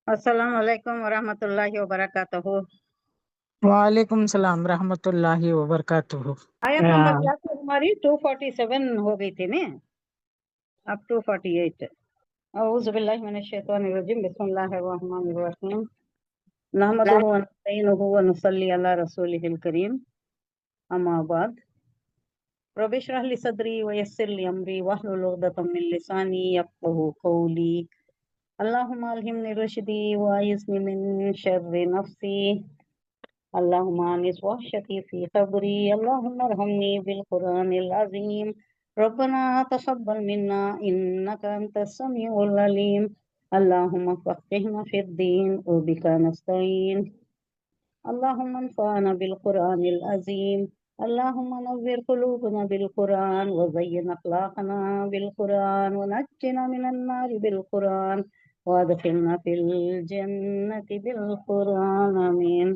अस्सलाम वालेकुम वरहमतुल्लाहि वबरकातुहू। वालेकुम सलाम रहमतुल्लाहि वबरकातुहू। आयत नंबर क्या थी हमारी? 247 हो गई थी ने, अब 248। औज़ु बिल्लाहि मिनश शैतानिर रजीम, बिस्मिल्लाहिर रहमानिर रहीम। नहमदुहु व नस्तईनुहु व नुसल्ली अला रसूलिहिल करीम, अम्मा बाद। रब्बि इश्रह ली सदरी व यस्सिर ली अमरी वहलुल उक़दतम मिन लिसानी यफ़क़हू क़ौली। अल्लाहुम्मा अल्हिमनी रुश्दी व अइज़्नी मिन शर्रि नफ़्सी। अल्लाहुम्मा अनिस वहशती फ़ी क़ब्री। अल्लाहुम्मा अरहमनी बिल क़ुरआनिल अज़ीम। रब्बना तक़ब्बल मिन्ना इन्नका अंतस समीउल अलीम। अल्लाहुम्मा फ़क़्हिना फ़िद्दीन व बिका नस्तईन। अल्लाहुम्मा अन्फ़अना बिल क़ुरआनिल अज़ीम। अल्लाहुम्मा नव्विर क़ुलूबना बिल क़ुरआन व ज़य्यिन अख़लाक़ना बिल क़ुरआन व नज्जिना मिनन नारि बिल क़ुरआन व अदख़िलना फ़िल जन्नति बिल क़ुरआन। आमीन।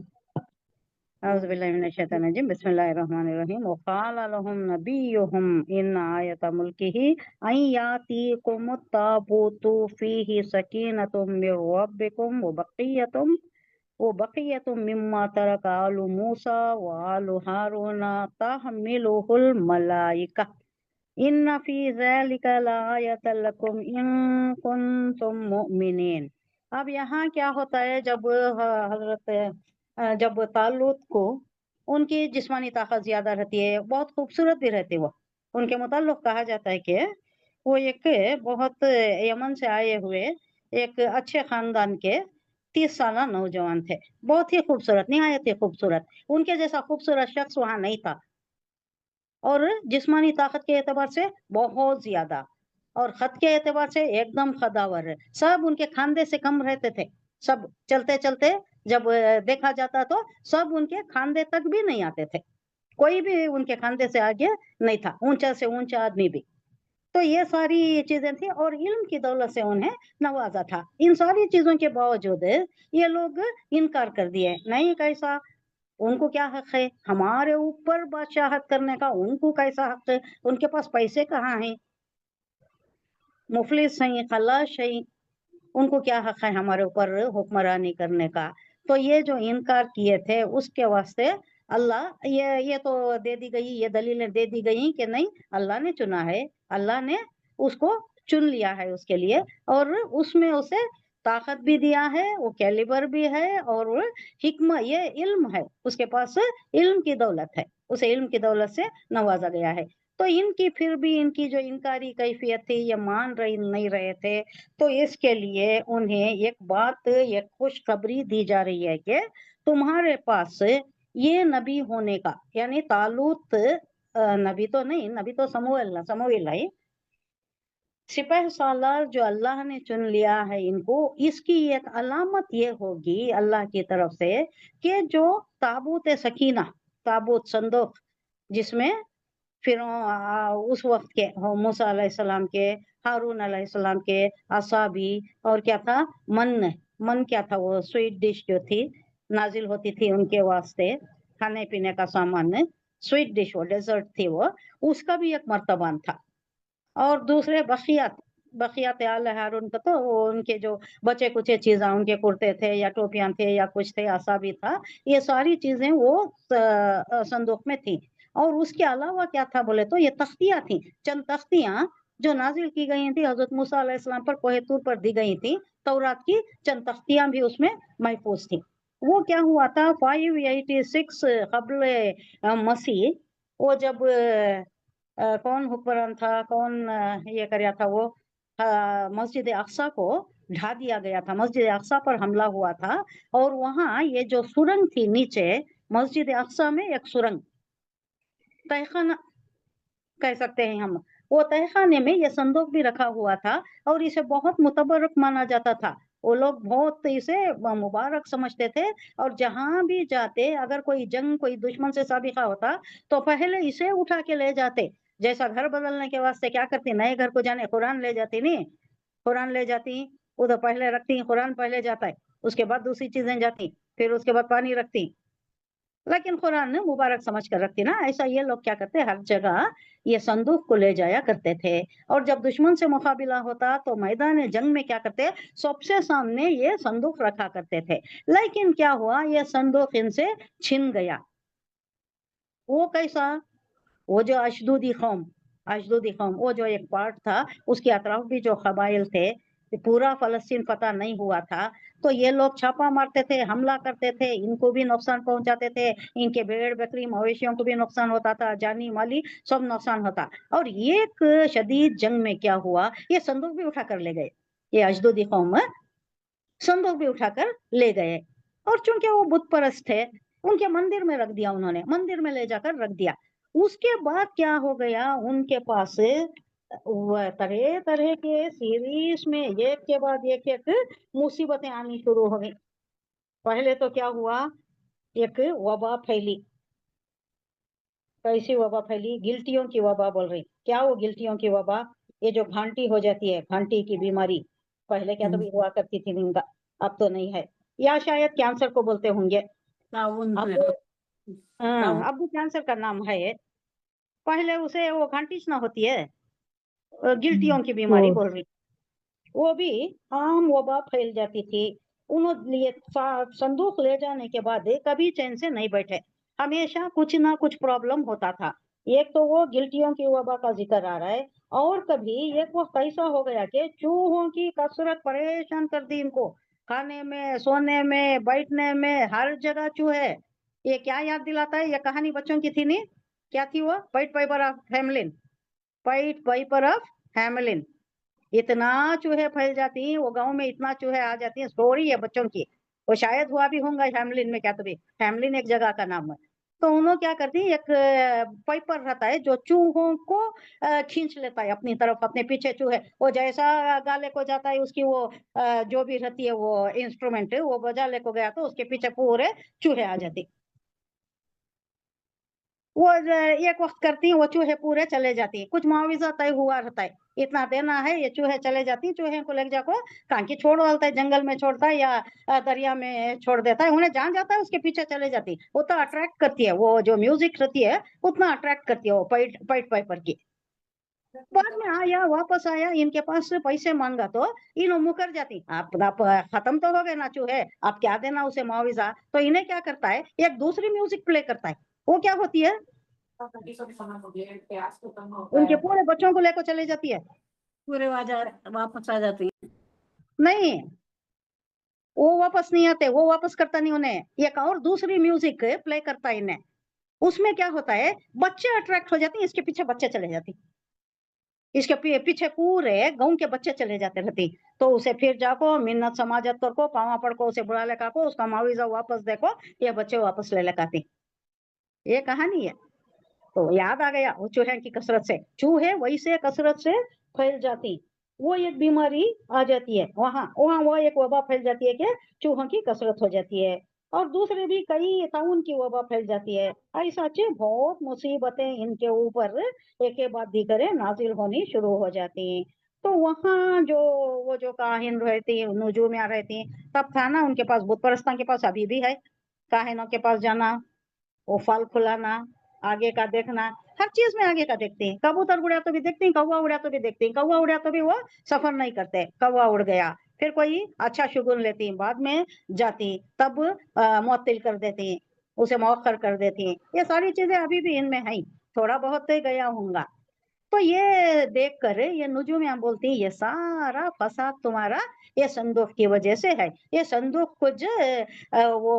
औज़ु बिल्लाहि मिनश शैतानिर रजीम, बिस्मिल्लाहिर रहमानिर रहीम। व क़ाला लहुम नबिय्युहुम इन्न आयत मुल्किही अन यातीकुमुत ताबूतु फ़ीहि सकीनतुम मिर रब्बिकुम व बक़ियतुम मिम्मा तरक आलु मूसा व आलु हारून तहमिलुहुल मलाइका इन्न फ़ी ज़ालिका लआयतन लकुम इन कुन्तुम मुमिनीन। अब यहाँ क्या होता है, जब तालूत को उनकी जिस्मानी ताकत ज्यादा रहती है, बहुत खूबसूरत भी रहती है। वो उनके मुताल्लिक़ कहा जाता है कि वो एक बहुत यमन से आए हुए एक अच्छे खानदान के 30 साल नौजवान थे। बहुत ही खूबसूरत, निहायत ही खूबसूरत। उनके जैसा खूबसूरत शख्स वहां नहीं था, और जिस्मानी ताकत के एतबार से बहुत ज्यादा, और खत के एतबार से एकदम खदावर है। सब उनके खांदे से कम रहते थे। सब चलते चलते जब देखा जाता तो सब उनके खांदे तक भी नहीं आते थे। कोई भी उनके खांदे से आगे नहीं था, ऊंचा से ऊंचा आदमी भी। तो ये सारी चीजें थी, और इल्म की दौलत से उन्हें नवाजा था। इन सारी चीजों के बावजूद ये लोग इनकार कर दिए। नहीं, कैसा, उनको क्या हक है हमारे ऊपर बादशाहत करने का? उनको कैसा हक है? उनके पास पैसे कहाँ हैं? मुफलिस हैं, खल्लास हैं, उनको क्या हक है हमारे ऊपर हुक्मरानी करने का? तो ये जो इनकार किए थे उसके वास्ते अल्लाह ये तो दे दी गई, ये दलीलें दे दी गई कि नहीं, अल्लाह ने चुना है, अल्लाह ने उसको चुन लिया है उसके लिए, और उसमें उसे ताकत भी दिया है, वो कैलिबर भी है, और हिकमा, ये इल्म है उसके पास, इल्म की दौलत है, उसे इल्म की दौलत से नवाजा गया है। तो इनकी फिर भी इनकी जो इनकारी कैफियत थी, ये मान रही नहीं रहे थे। तो इसके लिए उन्हें एक बात, एक खुशखबरी दी जा रही है कि तुम्हारे पास ये नबी होने का, यानी तालूत नबी तो नहीं, नबी तो समूएल है, सिपह सालार जो अल्लाह ने चुन लिया है इनको, इसकी एक अलामत ये होगी अल्लाह की तरफ से कि जो ताबूत सकीना, ताबूत संदूक, जिसमें फिर उस वक्त के मूसा अलैहिस्सलाम के, हारून अलैहिस्सलाम के असाबी, और क्या था, मन क्या था, वो स्वीट डिश जो थी नाजिल होती थी उनके वास्ते, खाने पीने का सामान, स्वीट डिश, वो डेजर्ट थी वो, उसका भी एक मर्तबान था। और दूसरे बखियात, बखियात आल हारून का तो वो उनके जो बचे कुचे चीज़ें, उनके कुर्ते थे या टोपियां थे या कुछ थे, असाबी था, ये सारी चीजें वो संदूक में थी। और उसके अलावा क्या था बोले तो ये तख्तियां थी, चंद तख्तियां जो नाजिल की गई थी हजरत मूसा अलैहिस्सलाम पर, कोहे तूर पर दी गई थी। तौरात की चंद तख्तियां भी उसमें महफूज थी। वो क्या हुआ था, 586 कबल मसीह, वो जब कौन हुक्मरान था, कौन ये कराया था, वो मस्जिद अक्सा को ढा दिया गया था, मस्जिद अक्सा पर हमला हुआ था। और वहां ये जो सुरंग थी नीचे, मस्जिद अक्सा में एक सुरंग, तहखाना कह सकते हैं हम, वो तहखाने में ये संदूक भी रखा हुआ था, और इसे बहुत मुतबरक माना जाता था। वो लोग बहुत इसे मुबारक समझते थे, और जहां भी जाते, अगर कोई जंग, कोई दुश्मन से साबिका होता, तो पहले इसे उठा के ले जाते। जैसा घर बदलने के वास्ते क्या करती, नए घर को जाने कुरान ले जाती, नहीं, कुरान ले जाती, उधर पहले रखती, कुरान पहले जाता है, उसके बाद दूसरी चीजें जाती, फिर उसके बाद पानी रखती, लेकिन कुरान ने मुबारक समझ कर रखती ना, ऐसा ये लोग क्या करते, हर जगह ये संदूक को ले जाया करते थे। और जब दुश्मन से मुकाबला होता तो मैदान जंग में क्या करते, सबसे सामने ये संदूक रखा करते थे। लेकिन क्या हुआ, ये संदूक इनसे छिन गया। वो कैसा, वो जो अशदूदी कौम, वो जो एक पार्ट था, उसके अतराफ भी जो कबाइल थे, पूरा फलस्तीन पता नहीं हुआ था। तो ये लोग छापा मारते थे, हमला करते थे, इनको भी नुकसान पहुंचाते थे, इनके भेड़ बकरी मवेशियों को भी नुकसान होता था, जानी माली सब नुकसान होता। और एक शदीद जंग में क्या हुआ, ये संदूक भी उठा कर ले गए, ये अशदूदी कौम संदूक भी उठाकर ले गए। और चूंकि वो बुत परस्त थे, उनके मंदिर में रख दिया, उन्होंने मंदिर में ले जाकर रख दिया। उसके बाद क्या हो गया, उनके पास तरह तरह के सीरीज में एक के बाद एक मुसीबतें आनी शुरू हो गई। पहले तो क्या हुआ, एक वबा फैली। कैसी वबा फैली, गिल्टियों की वबा बोल रही। क्या वो गिल्टियों की वबा, ये जो घांटी हो जाती है, घांटी की बीमारी, पहले क्या तो भी हुआ करती थी इनका, अब तो नहीं है। या शायद कैंसर को बोलते होंगे ताउन अब। ताउन अब भी कैंसर का नाम है ये। पहले उसे वो घंटीस ना होती है, गिल्टियों की बीमारी वो बोल रही, वो भी आम वबा फैल जाती थी। उन्होंने ये संदूक ले जाने के बाद कभी चैन से नहीं बैठे, हमेशा कुछ ना कुछ प्रॉब्लम होता था। एक तो वो गिल्टियों की वबा का जिक्र आ रहा है, और कभी एक वक्त ऐसा हो गया कि चूहों की कसरत परेशान कर दी इनको, खाने में, सोने में, बैठने में, हर जगह चूहे। ये क्या याद दिलाता है, ये कहानी बच्चों की थी नहीं, क्या थी वो, पाइट Piper of Hamelin, point Piper of Hamelin. इतना चूहे फैल जाती हैं वो गांव में, इतना चूहे आ जाती हैं, स्टोरी है बच्चों की। वो शायद हुआ भी होगा हैमलिन में, क्या तो भी हैमलिन एक जगह का नाम है। तो उन्होंने क्या करती है, एक पाइपर रहता है जो चूहों को खींच लेता है अपनी तरफ, अपने पीछे चूहे, वो जैसा गाले को जाता है, उसकी वो जो भी रहती है वो इंस्ट्रूमेंट, वो बजा ले को गया तो उसके पीछे पूरे चूहे आ जाते। वो एक वक्त करती है, वो चूहे पूरे चले जाती है, कुछ मुआवजा तय हुआ रहता है, इतना देना है, ये चूहे चले जाती है। चूहे को ले जाको कहाँ की छोड़ डालता है, जंगल में छोड़ता है या दरिया में छोड़ देता है, उन्हें जहाँ जाता है उसके पीछे चले जाती है। वो तो अट्रैक्ट करती है, वो जो म्यूजिक रहती है उतना अट्रैक्ट करती है वो पाइट पाइट पाइपर की। बाद में आया, वापस आया, इनके पास से पैसे मांगा तो इन मुकर जाती, आप खत्म तो हो गए ना चूहे, आप क्या देना उसे मुआवजा। तो इन्हें क्या करता है, एक दूसरी म्यूजिक प्ले करता है। वो क्या होती है, उनके पूरे बच्चों को लेकर चले जाती है। पूरे वापस आ जाती हैं। नहीं, वो वापस नहीं आते, वो वापस करता नहीं उन्हें, एक और दूसरी म्यूजिक प्ले करता है इन्हें। उसमें क्या होता है, बच्चे अट्रैक्ट हो जाते हैं, इसके पीछे बच्चे चले जाते हैं, इसके पीछे पूरे गांव के बच्चे चले जाते रहते। तो उसे फिर जाको मिन्नत समाजत करको, पावा पड़को, उसे बुला लेका को, उसका मुआवजा वापस देखो, ये बच्चे वापस ले लेकाते। ये कहानी है। तो याद आ गया, वो चूहे की कसरत से, चूहे वैसे कसरत से फैल जाती, वो एक बीमारी आ जाती है, वहां वहां वो एक वबा फैल जाती है कि चूहों की कसरत हो जाती है। और दूसरे भी कई ताउन की वबा फैल जाती है। ऐसा बहुत मुसीबतें इनके ऊपर एक के बाद दीगरे नाजिल होनी शुरू हो जाती हैं। तो वहां जो वो जो काहिन रहती है, नुजूमिया रहती हैं, तब था ना उनके पास, बुत परस्तां के पास अभी भी है, काहिनों के पास जाना, वो फल खुलाना, आगे का देखना, हर चीज में आगे का देखते हैं। कबूतर उड़ा तो भी देखते हैं, कौवा उड़ा तो भी देखते हैं, कौवा उड़ा तो भी वो सफर नहीं करते, कौवा उड़ गया, फिर कोई अच्छा शुगुन लेती हैं, बाद में जाती तब मुअत्तिल कर देती हैं, उसे मौखर कर देती हैं। ये सारी चीजें अभी भी इनमें है, थोड़ा बहुत तो गया होगा। तो ये देख कर ये नुजूमिया बोलती है, ये सारा फसाद तुम्हारा ये संदूक की वजह से है। ये संदूक कुछ वो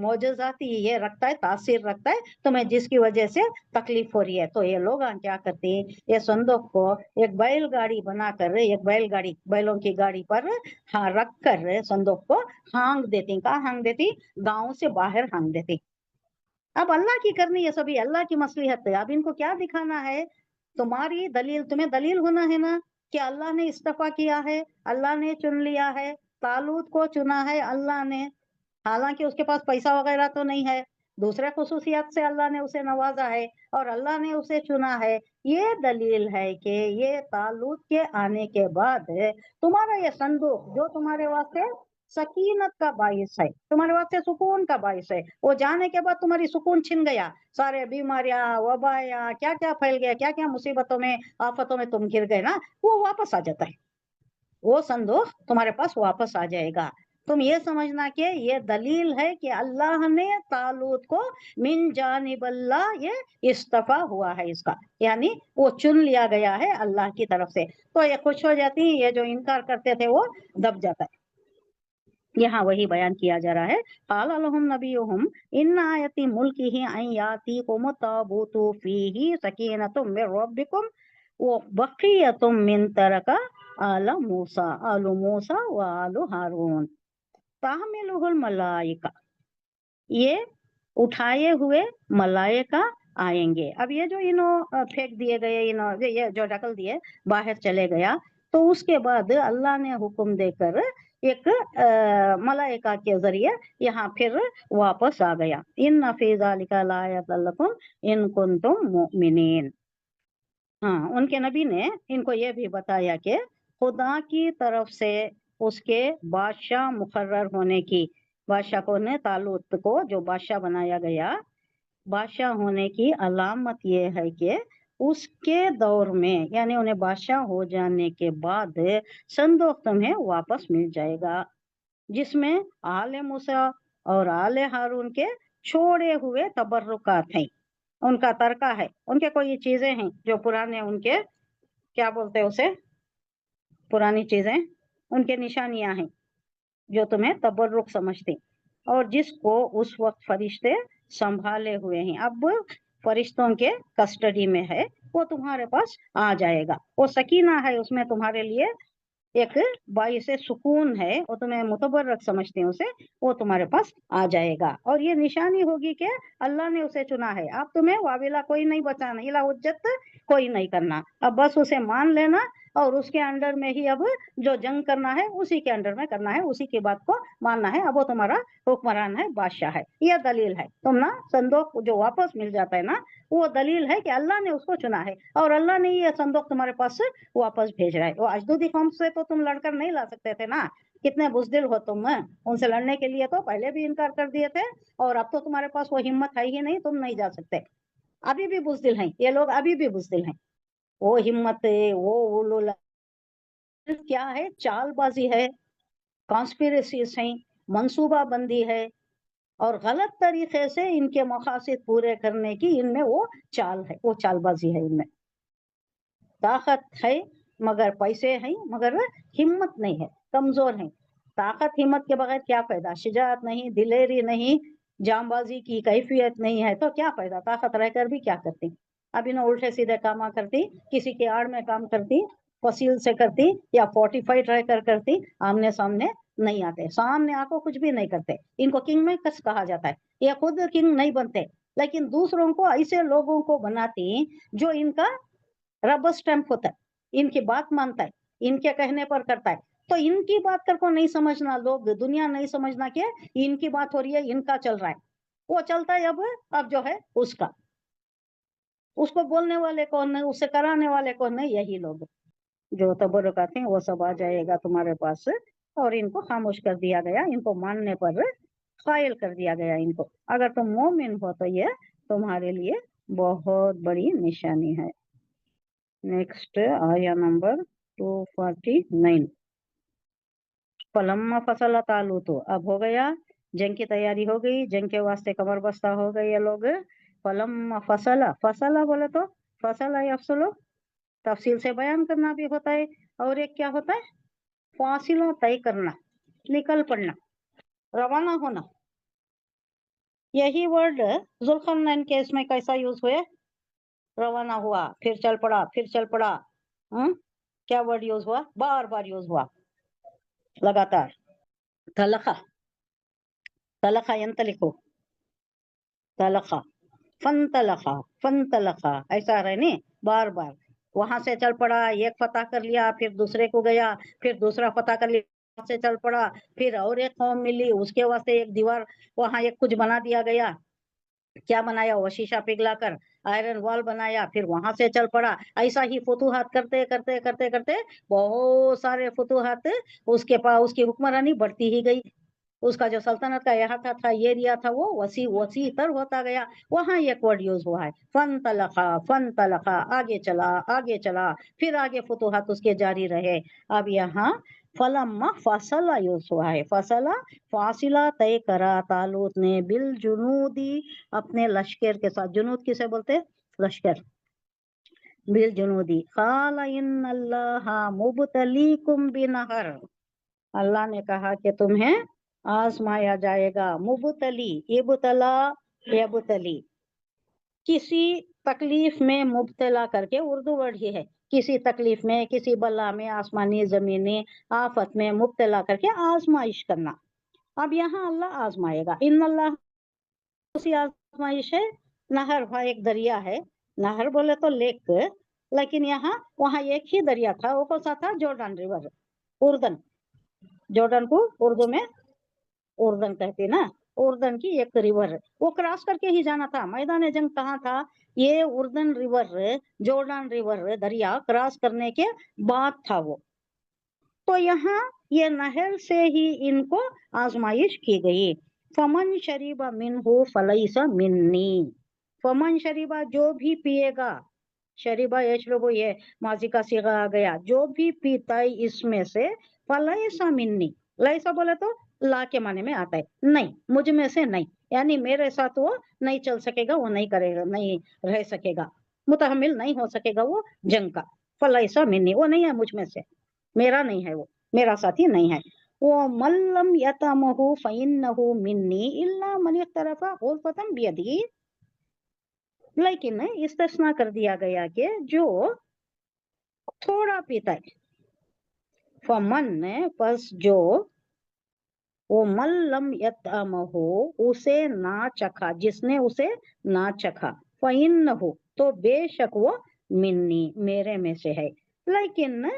मोजज़ाती ये रखता है, तासीर रखता है तुम्हें, जिसकी वजह से तकलीफ हो रही है। तो ये लोग क्या करते हैं, ये संदूक को एक बैलगाड़ी बनाकर, एक बैलगाड़ी, बैलों की गाड़ी पर हाँ रख कर संदूक को हांग देती। कहाँ हांग देती, गांव से बाहर हांग देती। अब अल्लाह की करनी है, सभी अल्लाह की मसलिहत है। अब इनको क्या दिखाना है, तुम्हारी दलील, तुम्हें दलील होना है ना कि अल्लाह ने इस्तीफा किया है, अल्लाह ने चुन लिया है, तालूत को चुना है अल्लाह ने, हालांकि उसके पास पैसा वगैरह तो नहीं है, दूसरे खुसूसियत से अल्लाह ने उसे नवाजा है और अल्लाह ने उसे चुना है। ये दलील है कि ये तालूत के आने के बाद तुम्हारा ये संदूक जो तुम्हारे वास्ते सकीनत का बाइस है, तुम्हारे वास्ते सुकून का बाइस है। वो जाने के बाद तुम्हारी सुकून छिन गया, सारे बीमारियां, वबाया, क्या क्या फैल गया, क्या क्या मुसीबतों में, आफतों में तुम गिर गए ना, वो वापस आ जाता है। वो संदूक तुम्हारे पास वापस आ जाएगा। तुम ये समझना कि ये दलील है कि अल्लाह ने तालूत को मिन जानिबल्लाह ये इस्तफा हुआ है इसका, यानी वो चुन लिया गया है अल्लाह की तरफ से। तो ये खुश हो जाती है, ये जो इनकार करते थे वो दब जाता है। यहाँ वही बयान किया जा रहा है। क़ाल लहुम नबियुहुम इन्ना आयति मुल्किही अन यातीकुम ताबूतु फीही सकीनतुम मिर रब्बिकुम व बक़ियतुम मिन तरका आल मूसा व आल हारून तहमिलुहुल मलाइका, ये उठाए हुए मलाइका आएंगे। अब ये जो इन्हों फेंक दिए गए, इन्हों ये जो ढकल दिए बाहर चले गया, तो उसके बाद अल्लाह ने हुक्म देकर एक मलाइका के जरिए यहाँ फिर वापस आ गया। इन्न फी ज़ालिका लायतन लकुम इन कुंतुम मुमिनीन। हाँ, उनके नबी ने इनको ये भी बताया कि खुदा की तरफ से उसके बादशाह मुकर्रर होने की, बादशाह को ने तालूत को जो बादशाह बनाया गया, बादशाह होने की अलामत ये है कि उसके दौर में, यानी उन्हें बादशाह हो जाने के बाद संदूक तुम्हें वापस मिल जाएगा, जिसमें आले मूसा और आले हारून के छोड़े हुए तबर्रुकात हैं, उनका तरका है, उनके कोई चीजें हैं जो पुराने, उनके क्या बोलते हैं उसे, पुरानी चीजें, उनके निशानियां हैं जो तुम्हें तबर्रुक समझते, और जिसको उस वक्त फरिश्ते संभाले हुए हैं, अब फरिश्तों के कस्टडी में है, वो तुम्हारे पास आ जाएगा। वो सकीना है, उसमें तुम्हारे लिए एक बाई से सुकून है, वो तुम्हें मुतबर्रक समझते हैं उसे, वो तुम्हारे पास आ जाएगा। और ये निशानी होगी कि अल्लाह ने उसे चुना है, अब तुम्हें वाबिला कोई नहीं बचाना, इला हुज्जत कोई नहीं करना, अब बस उसे मान लेना और उसके अंडर में ही अब जो जंग करना है उसी के अंडर में करना है, उसी की बात को मानना है। अब वो तुम्हारा हुक्मरान है, बादशाह है। यह दलील है। तुम ना संदूक जो वापस मिल जाता है ना, वो दलील है कि अल्लाह ने उसको चुना है और अल्लाह ने ये संदूक तुम्हारे पास वापस भेज रहा है। वो अजदूदी कौम से तो तुम लड़कर नहीं ला सकते थे ना, कितने बुजदिल हो तुम, उनसे लड़ने के लिए तो पहले भी इनकार कर दिए थे, और अब तो तुम्हारे पास वो हिम्मत है ही नहीं, तुम नहीं जा सकते। अभी भी बुजदिल हैं ये लोग, अभी भी बुजदिल हैं। वो हिम्मत है, वो उलूल क्या है, चालबाजी है, कॉन्स्पिरेसीज हैं, मंसूबा बंदी है, और गलत तरीके से इनके मकासद पूरे करने की इनमें वो चाल है, वो चालबाजी है इनमें। ताकत है मगर पैसे हैं, मगर हिम्मत नहीं है, कमजोर है। ताकत हिम्मत के बगैर क्या फायदा, शिजात नहीं, दिलेरी नहीं, जांबाजी की कैफियत नहीं है तो क्या फायदा, ताकत रहकर भी क्या करती। अब इन्हें उल्टे सीधे काम करती, किसी के आड़ में काम करती, फसील से करती या फोर्टिफाइड रहकर करती, आमने सामने नहीं आते, सामने आको कुछ भी नहीं करते। इनको किंग में कस कहा जाता है, ये खुद किंग नहीं बनते, लेकिन दूसरों को ऐसे लोगों को बनाती जो इनका रबर स्टैंप होता है, इनकी बात मानता है, इनके कहने पर करता है। तो इनकी बात कर को नहीं समझना, लोग दुनिया नहीं समझना कि इनकी बात हो रही है, इनका चल रहा है, वो चलता है अब जो है उसका, उसको बोलने वाले कौन है, उसे कराने वाले कौन है, यही लोग जो तबरुकात हैं, वो सब आ जाएगा तुम्हारे पास। और इनको खामोश कर दिया गया, इनको मानने पर कायल कर दिया गया इनको। अगर तुम मोमिन हो तो ये तुम्हारे लिए बहुत बड़ी निशानी है। नेक्स्ट आया नंबर 249। फलम्मा फसल तालूत, अब हो गया, जंग की तैयारी हो गई, जंग के वास्ते कमर बस्ता हो गए ये लोग। फलम्मा फसला, फसला बोले तो फसला अफसलो तफसील से बयान करना भी होता है, और एक क्या होता है, फासिला तय करना, निकल पड़ना, रवाना होना। यही वर्ड जुल्करनैन के इसमें कैसा यूज हुए, रवाना हुआ, फिर चल पड़ा, फिर चल पड़ा। क्या वर्ड यूज हुआ, बार बार यूज हुआ लगातार। तलखा, तलखा यंतलिको, तलखा, फनतलखा, फनतलखा, ऐसा रहे नहीं, बार बार। वहां से चल पड़ा, एक फतह कर लिया, फिर दूसरे को गया, फिर दूसरा फतह कर लिया, वहां से चल पड़ा, फिर और एक कौम मिली, उसके वास्ते एक दीवार वहां एक कुछ बना दिया गया। क्या बनाया, वो शीशा पिघला कर आयरन वॉल बनाया, फिर वहां से चल पड़ा। ऐसा ही फतूहात करते करते करते करते बहुत सारे फतूहात उसके पास, उसकी हुक्मरानी बढ़ती ही गई। उसका जो सल्तनत का इहाता था, एरिया था, वो वसी वसी तर होता गया। वहां एक वर्ड यूज हुआ है, फन तलखा, आगे चला, फिर आगे फतूहात उसके जारी रहे। अब यहाँ फलम्मा फसला यूज हुआ है, फसला फासिला तय करा तालूत ने बिल जुनूदी, अपने लश्कर के साथ। जुनूद किसे बोलते? लश्कर। बिल जुनूदी काला इन अल्लाह मुबतलीकुम बिनहर, अल्लाह ने कहा कि तुम्हें आजमाया जाएगा। मुबतली, इबतला, यबतली, किसी तकलीफ में मुब्तला करके उर्दू वर्ड ही है। किसी तकलीफ में, किसी बला में, आसमानी जमीनी आफत में मुब्तला करके आजमाइश करना। अब यहाँ अल्लाह आजमाएगा। इन अल्लाह उसी आजमाइश है। नहर वहाँ एक दरिया है, नहर बोले तो लेक, लेकिन यहाँ वहाँ एक ही दरिया था। वो कौन सा था? Jordan river, उर्दन। जॉर्डन को उर्दू में उर्दन कहते ना, उर्दन की एक रिवर, वो क्रॉस करके ही जाना था। मैदान जंग कहाँ था? ये उर्दन रिवर, जॉर्डन रिवर दरिया क्रॉस करने के बाद था वो। तो यहाँ ये नहर से ही इनको आजमाइश की गई। फमन शरीबा मिनहु फलैसा मिन्नी, फमन शरीबा, जो भी पिएगा, शरीबा यशरबु ये माजी का सीगा आ गया, जो भी पीता है इसमें से, फलैसा मिन्नी, लैसा बोले तो ला के माने में आता है, नहीं, मुझ में से नहीं, यानी मेरे साथ वो नहीं चल सकेगा, वो नहीं करेगा, नहीं रह सकेगा, मुतहमिल नहीं हो सकेगा वो जंग का। फलैसा मिन्नी, वो नहीं है मुझ में से, मेरा नहीं है वो, मेरा साथी नहीं है वो। मल्लम यतमहु फइन्नहु मिन्नी इल्ला मन इख्तरफा गुरफतन बियदिही, लेकिन इस्तिस्ना कर दिया गया कि जो थोड़ा पीता है, फमन, पस जो, वो मल्लम यतमहु, उसे ना चखा, जिसने उसे ना चखा, फइन्नहु, तो बेशक वो मिन्नी, मेरे में से है। लेकिन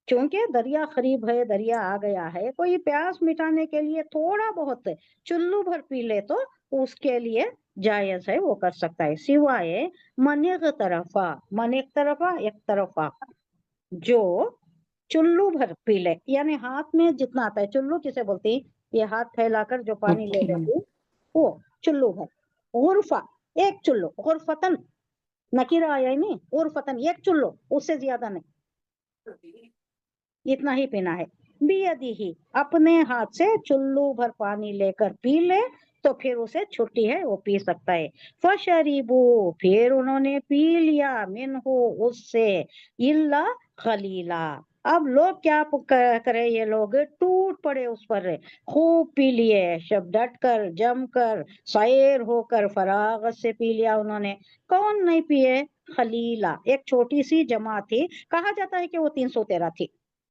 चूंकि दरिया करीब है, दरिया आ गया है, कोई प्यास मिटाने के लिए थोड़ा बहुत चुल्लू भर पी ले तो उसके लिए जायज है, वो कर सकता है। सिवाय मन एक तरफा, मन एक तरफा, एक तरफा, जो चुल्लू भर पी ले, यानी हाथ में जितना आता है, चुल्लू किसे बोलती? ये हाथ फैलाकर जो पानी ले लेती, वो चुल्लू भर। गुरफा, एक चुल्लू, गुरफतन नकीरा आया ही नहीं, गुरफतन एक चुल्लू, उससे ज्यादा नहीं, इतना ही पीना है। बियदी ही, अपने हाथ से चुल्लू भर पानी लेकर पी ले तो फिर उसे छुट्टी है, वो पी सकता है। फशरीबू, फिर उन्होंने पी लिया, मिनहु, उससे, इल्ला खलीला। अब लोग क्या करे, ये लोग टूट पड़े उस पर, खूब पी लिए, सब डट कर, जम कर, शायर होकर फरागत से पी लिया उन्होंने। कौन नहीं पिए? खलीला, एक छोटी सी जमात थी, कहा जाता है कि वो 313 थी।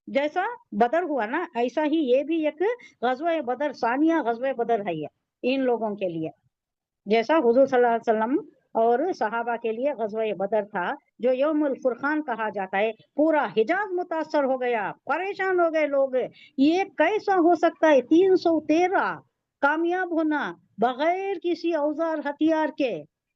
जैसा बदर हुआ ना, ऐसा ही ये भी एक गज़वा बदर, सानिया गज़वा बदर है ये इन लोगों के लिए। जैसा हुजूर सल्लल्लाहु अलैहि वसल्लम और सहाबा के लिए गज़वा बदर था, जो यौमुल फुरकान कहा जाता है। पूरा हिजाज मुतासर हो गया, परेशान हो गए लोग, ये कैसा हो सकता है 313 कामयाब होना बगैर किसी औजार हथियार के,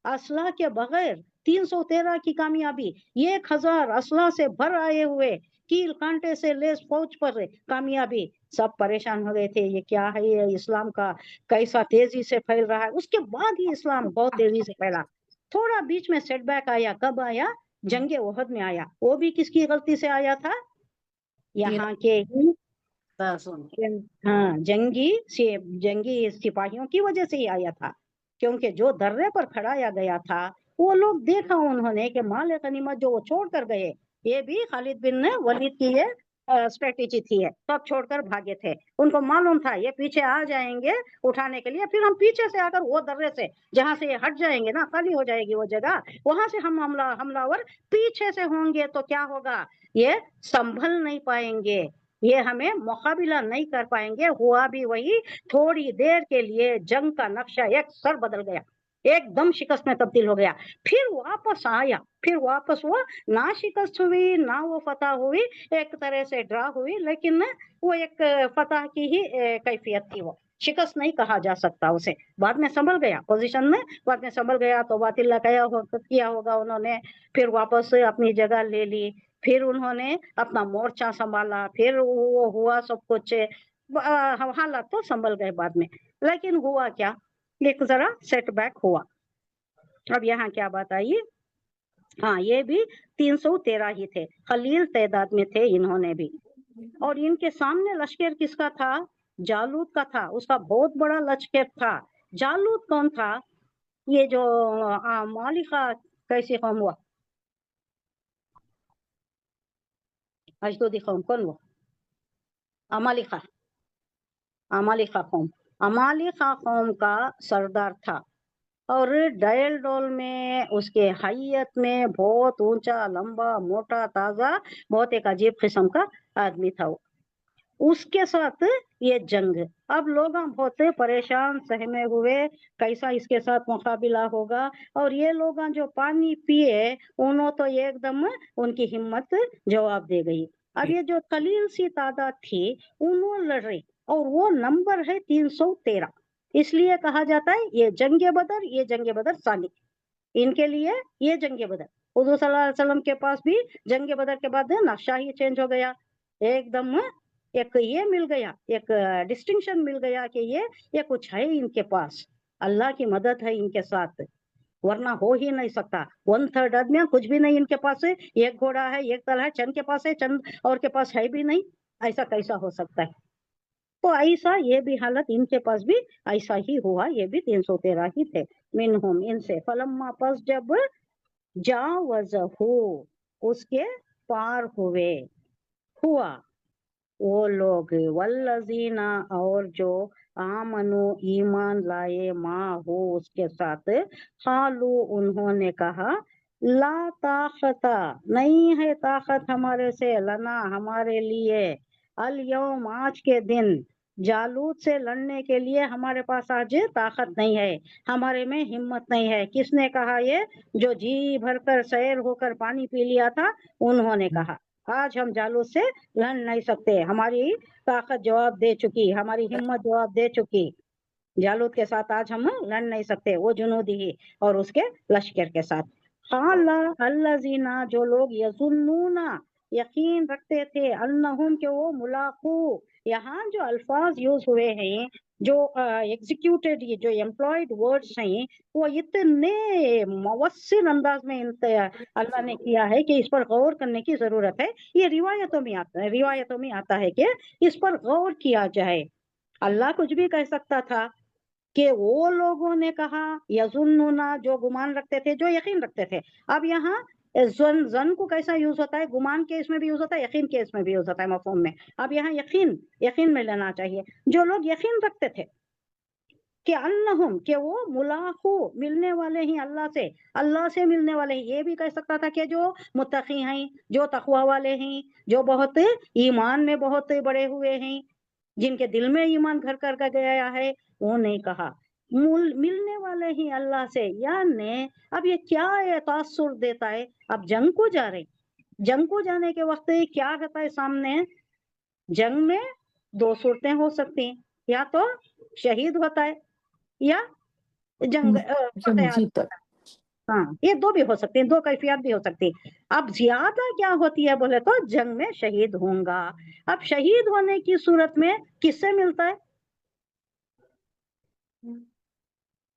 असला के बगैर 313 की कामयाबी, 1000 असला से भर आए हुए, कील कांटे से लेस फौज पर कामयाबी। सब परेशान हो गए थे, ये क्या है, ये इस्लाम का कैसा तेजी से फैल रहा है। उसके बाद ही इस्लाम बहुत तेजी से फैला। थोड़ा बीच में सेटबैक आया, कब आया? जंगे ओहद में आया। वो भी किसकी गलती से आया था? यहाँ के ही, हाँ, जंगी सिपाहियों की वजह से ही आया था। क्योंकि जो दर्रे पर खड़ाया गया था, वो लोग देखा उन्होंने कि माल गनीमत जो वो छोड़ कर गए, ये भी खालिद बिन वलीद की ये स्ट्रेटेजी थी है, सब छोड़कर भागे थे। उनको मालूम था ये पीछे आ जाएंगे उठाने के लिए, फिर हम पीछे से आकर वो दर्रे से जहां से ये हट जाएंगे ना, खाली हो जाएगी वो जगह, वहां से हम हमलावर पीछे से होंगे तो क्या होगा, ये संभल नहीं पाएंगे, ये हमें मुकाबिला नहीं कर पाएंगे। हुआ भी वही, थोड़ी देर के लिए जंग का नक्शा एक सर बदल गया, एकदम शिकस्त में तब्दील हो गया। फिर वापस आया, फिर वापस वो ना शिकस्त हुई ना वो फतह हुई, एक तरह से ड्रा हुई, लेकिन वो एक फतह की ही कैफियत थी वो। शिकस्त नहीं कहा जा सकता उसे। बाद में संभल गया पोजीशन में, बाद में संभल गया तो बातिल्ला किया होगा उन्होंने, फिर वापस अपनी जगह ले ली, फिर उन्होंने अपना मोर्चा संभाला, फिर वो हुआ सब कुछ, हालात तो संभल गए बाद में। लेकिन हुआ क्या, एक जरा सेटबैक हुआ। अब यहाँ क्या बात आई, हाँ ये भी 313 ही थे, खलील तादाद में थे इन्होंने भी। और इनके सामने लश्कर किसका था, जालूत का था, उसका बहुत बड़ा लश्कर था। जालूत कौन था, ये जो मालिका कैसी कौम हुआ, अजदोदी कौम, कौन वो, अमालिका, अमालिका कौम, अमालिका कौम का सरदार था। और डायल डोल में उसके हैयत में बहुत ऊंचा, लंबा, मोटा, ताजा, बहुत एक अजीब किस्म का आदमी था वो। उसके साथ ये जंग, अब लोग बहुत परेशान सहमे हुए, कैसा इसके साथ मुकाबला होगा। और ये लोग जो पानी पिए उन्होंने तो एकदम उनकी हिम्मत जवाब दे गई। अब ये जो कलील सी तादाद थी उन्होंने लड़ रही, और वो नंबर है 313, इसलिए कहा जाता है ये जंगे बदर, ये जंगे बदर सानी, इनके लिए ये जंगे बदर। हुजूर सल्लल्लाहु अलैहि वसल्लम के पास भी जंगे बदर के बाद नक्शा ही चेंज हो गया, एकदम एक ये मिल गया, एक डिस्टिंक्शन मिल गया कि ये कुछ है इनके पास, अल्लाह की मदद है इनके साथ, वरना हो ही नहीं सकता। 1/3 आदमी कुछ भी नहीं इनके पास है, एक घोड़ा है, एक तल है, चंद के पास है, चंद और के पास है भी नहीं, ऐसा कैसा हो सकता है। तो ऐसा ये भी हालत इनके पास भी ऐसा ही हुआ, ये भी 313 ही थे। मिनहुम, इनसे, फलम्मा, पस जब, जावज़हू, उसके पार हुए, हुआ वो लोग, वल्लजीना, और जो आमनु, ईमान लाए, माँ हो उसके साथ, खालू, उन्होंने कहा, ला ताकता, नहीं है ताकत हमारे से, लना, हमारे लिए, अल यौम, आज के दिन, जालूत से लड़ने के लिए हमारे पास आज ताकत नहीं है, हमारे में हिम्मत नहीं है। किसने कहा ये, जो जी भरकर सैर होकर पानी पी लिया था उन्होंने कहा, आज हम जालूत से लड़ नहीं सकते, हमारी ताकत जवाब दे चुकी, हमारी हिम्मत जवाब दे चुकी, जालूत के साथ आज हम लड़ नहीं सकते, वो जुनूदी ही और उसके लश्कर के साथ। काला अल्लज़ीना, जो लोग, यज़ुन्नूना, यकीन रखते थे, अन्नहुम, के वो मुलाकू, यहाँ जो अल्फाज यूज हुए हैं, जो एग्जीक्यूटेड, ये जो एम्प्लॉयड वर्ड्स हैं, वो इतने मवस्सिल अंदाज में अल्लाह ने किया है कि इस पर गौर करने की जरूरत है। ये रिवायतों में आता है कि इस पर गौर किया जाए। अल्लाह कुछ भी कह सकता था कि वो लोगों ने कहा, यजुन्नुना, जो गुमान रखते थे, जो यकीन रखते थे। अब यहाँ जन को कैसा यूज होता है, गुमान के इसमें भी यूज होता है, यकीन के इसमें भी यूज होता है मफहूम में। अब यहाँ यकीन में लेना चाहिए, जो लोग यकीन रखते थे कि अन्नहुम, के वो मुलाकू, मिलने वाले हैं अल्लाह से मिलने वाले हैं। ये भी कह सकता था कि जो मुत्तकी हैं, जो तकवा वाले हैं, जो बहुत ईमान में बहुत बड़े हुए हैं, जिनके दिल में ईमान घर कर गया है, वो नहीं कहा, मिलने वाले ही अल्लाह से। यानी अब ये क्या है, तासुर देता है। अब जंग को जा रहे, जंग को जाने के वक्त क्या रहता है सामने, जंग में 2 सूरतें हो सकती हैं, या तो शहीद होता है या जंग फतेह। जीत तक। हाँ, ये 2 भी हो सकती हैं, 2 कैफियत भी हो सकती है। अब ज्यादा क्या होती है बोले तो जंग में शहीद होऊंगा। अब शहीद होने की सूरत में किससे मिलता है,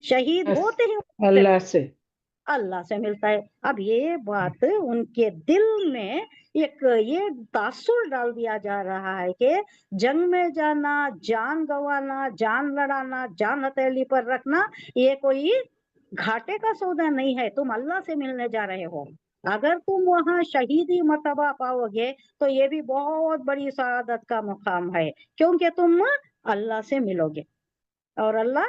शहीद होते ही अल्लाह से मिलता है। अब ये बात उनके दिल में एक ये तासुर डाल दिया जा रहा है कि जंग में जाना, जान गंवाना, जान लड़ाना, जान हथेली पर रखना, ये कोई घाटे का सौदा नहीं है, तुम अल्लाह से मिलने जा रहे हो। अगर तुम वहां शहीदी मर्तबा पाओगे तो ये भी बहुत बड़ी सआदत का मुकाम है, क्योंकि तुम अल्लाह से मिलोगे, और अल्लाह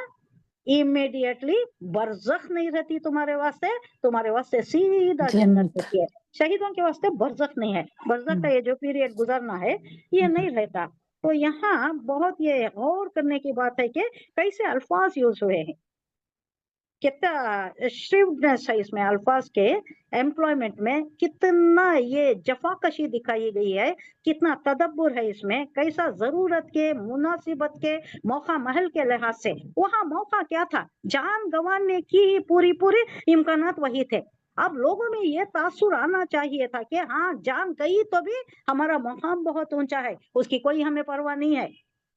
इमीडिएटली बरज़ख नहीं रहती तुम्हारे वास्ते सीधा जन्नत होती है। शहीदों के वास्ते बरज़ख नहीं है, बरज़ख का ये जो पीरियड गुजरना है ये नहीं रहता। तो यहाँ बहुत ये गौर करने की बात है कि कैसे अल्फाज यूज हुए हैं कितना श्रीवनेस है इसमें, अल्फाज के एम्प्लॉयमेंट में कितना ये जफाकशी दिखाई गई है, कितना तदब्बुर है इसमें, कैसा जरूरत के मुनासिबत के मौका महल के लिहाज से वहाँ मौका क्या था, जान गंवाने की पूरी पूरी इम्कानात वही थे। अब लोगों में ये तासुर आना चाहिए था कि हाँ जान गई तो भी हमारा मकाम बहुत ऊंचा है, उसकी कोई हमें परवाह नहीं है,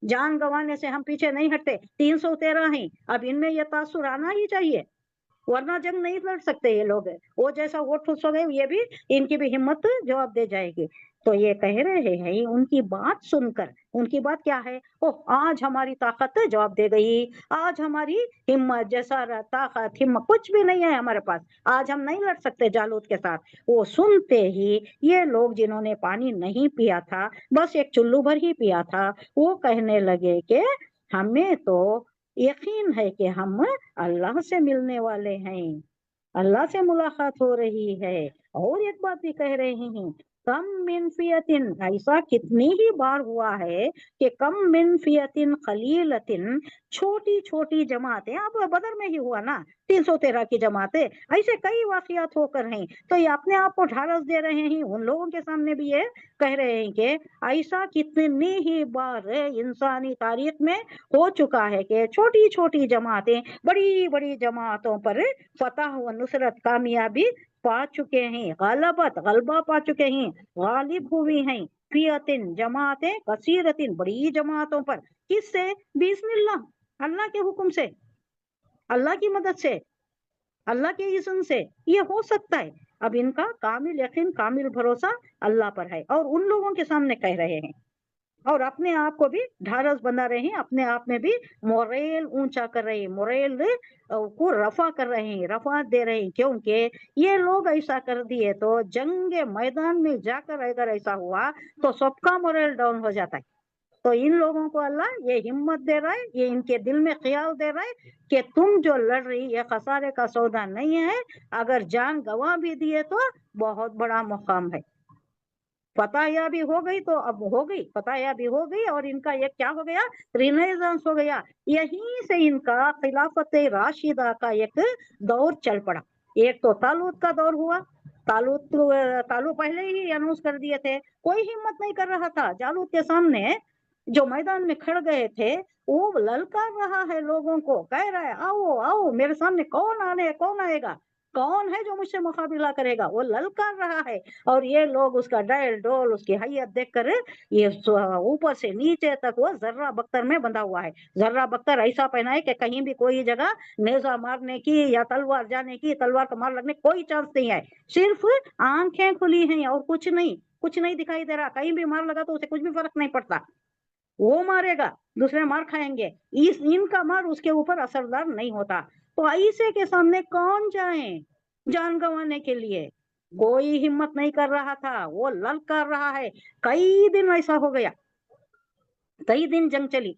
जान गंवाने से हम पीछे नहीं हटते। 313 हैं, अब इनमें यह तासुर आना ही चाहिए, वरना जंग नहीं लड़ सकते ये लोग। वो जैसा वो ठुस हो गए, ये भी इनकी भी हिम्मत जवाब दे जाएगी। तो ये कह रहे हैं उनकी बात सुनकर, उनकी बात क्या है, ओह आज हमारी ताकत जवाब दे गई, आज हमारी हिम्मत जैसा ताकत हिम्मत कुछ भी नहीं है हमारे पास, आज हम नहीं लड़ सकते जालूत के साथ। वो सुनते ही ये लोग जिन्होंने पानी नहीं पिया था, बस एक चुल्लू भर ही पिया था, वो कहने लगे कि हमें तो यकीन है कि हम अल्लाह से मिलने वाले हैं, अल्लाह से मुलाकात हो रही है। और एक बात भी कह रहे हैं, कम मिन फियतिन, ऐसा कितनी ही बार हुआ है कि कम मिन फियतिन खलीलतिन, छोटी छोटी जमातें, अब बदर में ही हुआ ना 313 की जमातें, ऐसे कई वाकयात होकर हैं। तो ये अपने आप को ढारस दे रहे हैं, उन लोगों के सामने भी ये कह रहे हैं कि ऐसा कितनी ही बार इंसानी तारीख में हो चुका है कि छोटी छोटी जमातें बड़ी बड़ी जमातों पर फतह व नुसरत कामयाबी पा चुके हैं, गलबा पा चुके हैं, गालिब हुई हैं, फियतिन जमातें कसीरतिन बड़ी जमातों पर, किससे, बिस्मिल्लाह अल्लाह के हुक्म से, अल्लाह की मदद से, अल्लाह के इज़्न से ये हो सकता है। अब इनका कामिल यकीन कामिल भरोसा अल्लाह पर है, और उन लोगों के सामने कह रहे हैं और अपने आप को भी ढारस बना रहे हैं, अपने आप में भी मोरेल ऊंचा कर रहे हैं, मोरेल को रफा कर रहे हैं, रफा दे रहे हैं, क्योंकि ये लोग ऐसा कर दिए तो जंग मैदान में जाकर अगर ऐसा हुआ तो सबका मोरेल डाउन हो जाता है। तो इन लोगों को अल्लाह ये हिम्मत दे रहा है, ये इनके दिल में ख्याल दे रहा है कि तुम जो लड़ रही ये खसारे का सौदा नहीं है, अगर जान गंवा भी दिए तो बहुत बड़ा मुकाम है। फतहयाबी हो गई तो अब हो गई, फतहयाबी हो गई और इनका ये क्या हो गया, रिनेसांस हो गया। यहीं से इनका खिलाफत राशिदा का एक दौर चल पड़ा। एक तो तालूत का दौर हुआ, तालू पहले ही अनाउंस कर दिए थे, कोई हिम्मत नहीं कर रहा था जालूत के सामने, जो मैदान में खड़ गए थे वो ललकार रहा है लोगों को, कह रहा है आओ आओ मेरे सामने, कौन आएगा, कौन है जो मुझसे मुकाबला करेगा, वो ललकार रहा है। और ये लोग उसका डैल डोल उसकी हैयत देखकर ये ऊपर से नीचे तक वो जर्रा बख्तर में बंधा हुआ है। जर्रा बख्तर ऐसा पहना है कि कहीं भी कोई जगह नेजा मारने की या तलवार जाने की, तलवार का मार लगने कोई चांस नहीं है, सिर्फ आंखें खुली हैं और कुछ नहीं दिखाई दे रहा। कहीं भी मार लगा तो उसे कुछ भी फर्क नहीं पड़ता, वो मारेगा दूसरे मार खाएंगे, इनका मार उसके ऊपर असरदार नहीं होता। तो ऐसे के सामने कौन जाए जान गंवाने के लिए, कोई हिम्मत नहीं कर रहा था, वो ललकार रहा है। कई दिन ऐसा हो गया, कई दिन जंग चली,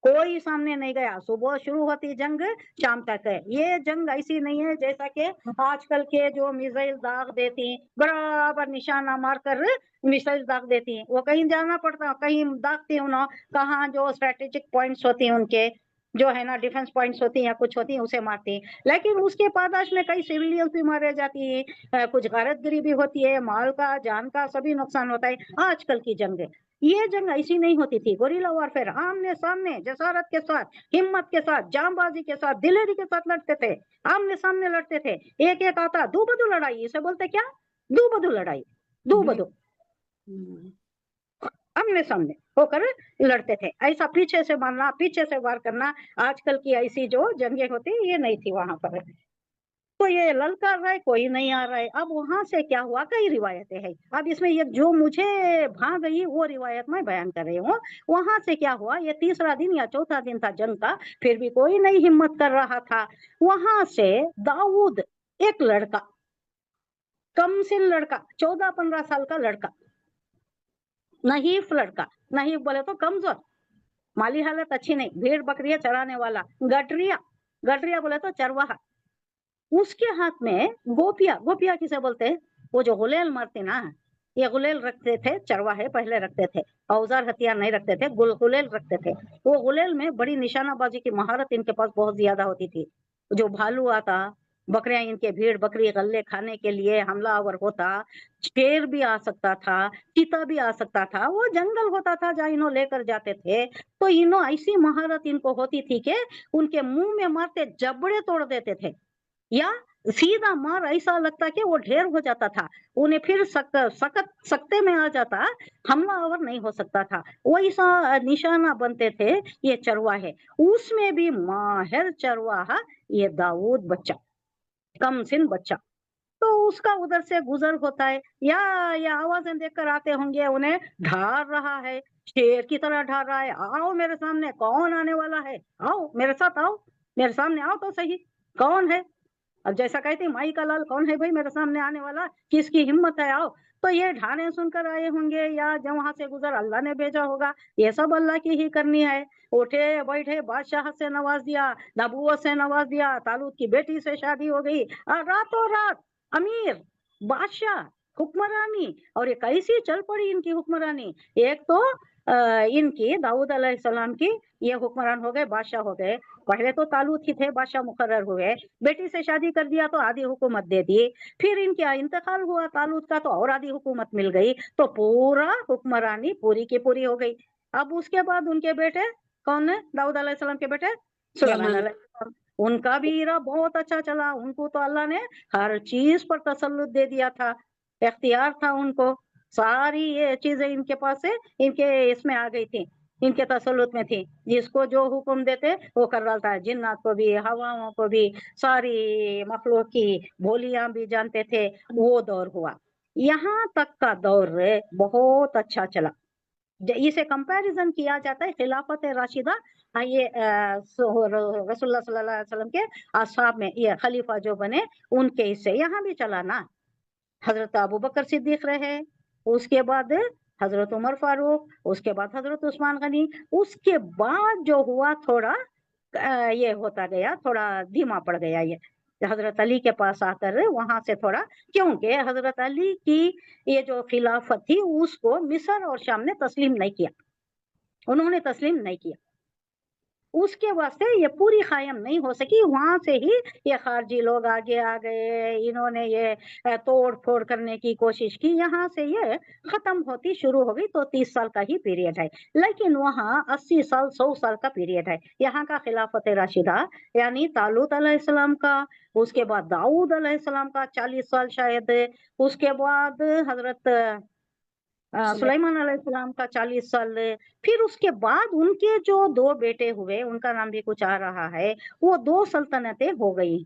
कोई सामने नहीं गया, सुबह शुरू होती जंग शाम तक है। ये जंग ऐसी नहीं है जैसा कि आजकल के जो मिसाइल दाग देती हैं, बराबर निशाना मारकर मिसाइल दाग देती हैं, वो कहीं जाना पड़ता, कहीं दागती हैं ना, कहाँ जो स्ट्रेटेजिक पॉइंट्स होती हैं उनके, जो है ना डिफेंस पॉइंट्स होती हैं या कुछ होती हैं, उसे मारती हैं। लेकिन उसके पादाश में कई सिविलियंस भी मारे जाती है, कुछ गारतगिरी भी होती है, माल का जान का सभी नुकसान होता है। आजकल की जंग, ये जंग ऐसी नहीं होती थी, गोरिल्ला वॉरफेयर, आमने सामने जसारत के साथ, हिम्मत के साथ, जांबाजी के साथ, दिलेरी के साथ लड़ते थे, आमने सामने लड़ते थे। एक एक आता, दो बदू लड़ाई, इसे बोलते क्या, दो बदू लड़ाई, दो बदू आमने सामने होकर लड़ते थे। ऐसा पीछे से मारना, पीछे से वार करना, आजकल की ऐसी जो जंगे होती ये नहीं थी वहां पर। तो ये ललकार रहा है, कोई नहीं आ रहा है। अब वहां से क्या हुआ, कई रिवायतें हैं, अब इसमें ये जो मुझे भाग गई वो रिवायत मैं बयान कर रही हूँ। वहां से क्या हुआ, ये तीसरा दिन या चौथा दिन था जंग का, फिर भी कोई नहीं हिम्मत कर रहा था। वहां से दाऊद, एक लड़का, कमसिन लड़का, 14-15 साल का लड़का, नहीफ लड़का, नहीफ बोले तो कमजोर, माली हालत अच्छी नहीं, भेड़ बकरियां चराने वाला, गटरिया, गटरिया बोले तो चरवाहा, उसके हाथ में गोपिया किसे बोलते हैं, वो जो गुलेल मारते ना, ये गुलेल रखते थे, चरवाहे पहले रखते थे, औजार हथियार नहीं रखते थे, गुलेल रखते थे। वो गुलेल में बड़ी निशानाबाजी की महारत इनके पास बहुत ज्यादा होती थी। जो भालू आता, बकरियां इनके भीड़ बकरी गल्ले खाने के लिए हमलावर होता, शेर भी आ सकता था, चीता भी आ सकता था, वो जंगल होता था जहाँ इन्हों लेकर जाते थे। तो इन्हों ऐसी महारत इनको होती थी कि उनके मुंह में मारते जबड़े तोड़ देते थे, या सीधा मार ऐसा लगता कि वो ढेर हो जाता था, उन्हें फिर सकते में आ जाता, हमलावर नहीं हो सकता था, वैसा निशाना बनते थे ये चरवाहे। उसमें भी माहिर चरवाहा ये दाऊद बच्चा, कम सिन बच्चा। तो उसका उधर से गुजर होता है, या ये आवाजें देखकर आते होंगे, उन्हें ढार रहा है, शेर की तरह ढार रहा है, आओ मेरे सामने, कौन आने वाला है, आओ मेरे साथ आओ, मेरे सामने आओ तो सही, कौन है। अब जैसा कहते हैं माई का लाल कौन है भाई मेरे सामने आने वाला, किसकी हिम्मत है, आओ। तो ये ढाने सुनकर आए होंगे, या जब वहां से गुजर अल्लाह ने भेजा होगा, ये सब अल्लाह की ही करनी है। उठे बैठे बादशाह से नवाज दिया, नबूवत से नवाज दिया, तालूत की बेटी से शादी हो गई, और रातों रात अमीर, बादशाह, हुक्मरानी। और ये कैसी चल पड़ी इनकी हुक्मरानी। एक तो इनकी दाऊद अलैहिस्सलाम की ये हुक्मरान हो गए, बादशाह हो गए। पहले तो तालूत ही थे, बादशाह मुकर्रर हुए, बेटी से शादी कर दिया तो आधी हुकूमत दे दी, फिर इनका इंतकाल हुआ तालूत का तो और आधी हुकूमत मिल गई, तो पूरा हुक्मरानी पूरी की पूरी हो गई। अब उसके बाद उनके बेटे कौन है, दाऊद अलैहिस्सलाम के बेटे सुलेमान अलैहिस्सलाम, उनका भी इरा बहुत अच्छा चला। उनको तो अल्लाह ने हर चीज पर तसल्लुत दे दिया था, इख्तियार था उनको, सारी ये चीजें इनके पास से इनके इसमें आ गई थी, इनके तसल्लुत में थी। जिसको जो हुक्म देते वो कर डालता है, जिन्नात को भी, हवाओं को भी, सारी मखलूक की बोलियां भी जानते थे। वो दौर हुआ, यहाँ तक का दौर बहुत अच्छा चला। इसे कंपैरिजन किया जाता है खिलाफत राशिदा, ये रसूलुल्लाह सल्लल्लाहु अलैहि वसल्लम के असहाब में ये खलीफा जो बने उनके इससे यहाँ भी चला ना। हजरत अबू बकर सिद्दीक रहे, उसके बाद हजरत उमर फारूक, उसके बाद हजरत उस्मान गनी, उसके बाद जो हुआ थोड़ा ये होता गया, थोड़ा धीमा पड़ गया ये हजरत अली के पास आकर वहां से थोड़ा, क्योंकि हजरत अली की ये जो खिलाफत थी उसको मिस्र और शाम ने तस्लीम नहीं किया, उन्होंने तस्लीम नहीं किया, उसके वास्ते ये पूरी कायम नहीं हो सकी। वहां से ही ये खारजी लोग आगे आ गए, इन्होंने ये तोड़ फोड़ करने की कोशिश की, यहाँ से ये खत्म होती शुरू हो गई। तो 30 साल का ही पीरियड है, लेकिन वहाँ 80 साल 100 साल का पीरियड है यहाँ का खिलाफत राशिदा। यानी तालूत अलैहिस्सलाम का, उसके बाद दाऊद अलैहिस्सलाम का 40 साल शायद, उसके बाद हजरत सुलेमान अलैहिस्सलाम का 40 साल, फिर उसके बाद उनके जो 2 बेटे हुए, उनका नाम भी कुछ आ रहा है, वो 2 सल्तनतें हो गई,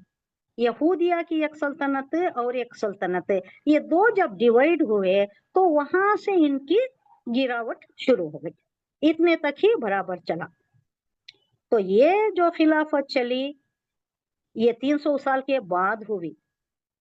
यहूदिया की एक सल्तनत और एक सल्तनत। ये 2 जब डिवाइड हुए तो वहां से इनकी गिरावट शुरू हो गई, इतने तक ही बराबर चला। तो ये जो खिलाफत चली ये 300 साल के बाद हुई,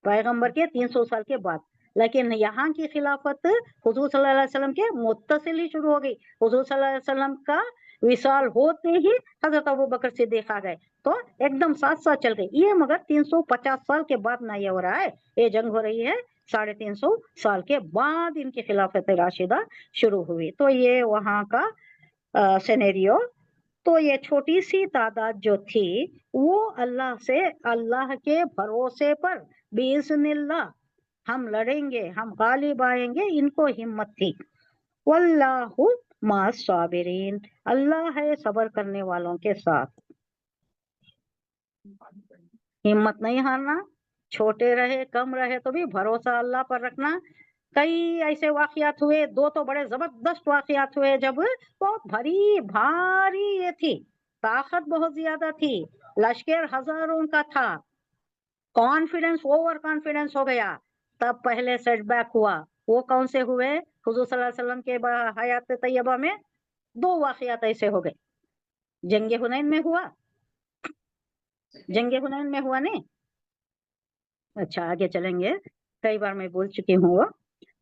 पैगंबर के 300 साल के बाद। लेकिन यहाँ की खिलाफत हुजूर सल्लल्लाहु अलैहि वसल्लम के मुत्तसिल ही शुरू हो गई। हुजूर सल्लल्लाहु अलैहि वसल्लम का विसाल होते ही हजरत अबू बकर सिद्दीक आ गए, तो एकदम साथ साथ चल गई ये। मगर 350 साल के बाद ना ये हो रहा है, ये जंग हो रही है 350 साल के बाद इनकी खिलाफत राशिदा शुरू हुई। तो ये वहाँ का सिनेरियो। तो ये छोटी सी तादाद जो थी वो अल्लाह से, अल्लाह के भरोसे पर बिइज़्निल्लाह हम लड़ेंगे, हम गालिब आएंगे, इनको हिम्मत थी। वल्लाहु मास साबिरीन, अल्लाह है सबर करने वालों के साथ। हिम्मत नहीं हारना, छोटे रहे कम रहे तो भी भरोसा अल्लाह पर रखना। कई ऐसे वाकयात हुए, 2 तो बड़े जबरदस्त वाकयात हुए जब बहुत भरी भारी ये थी, ताकत बहुत ज्यादा थी, लश्कर हजारों का था, कॉन्फिडेंस ओवर कॉन्फिडेंस हो गया, तब पहले सेटबैक हुआ। वो कौन से हुए, हुजूर सल्लल्लाहु अलैहि वसल्लम के हयात तैयबा में 2 वाकयात ऐसे हो गए। जंगे हुनैन में हुआ, जंगे हुनैन में हुआ नहीं, अच्छा आगे चलेंगे, कई बार मैं बोल चुकी हूँ।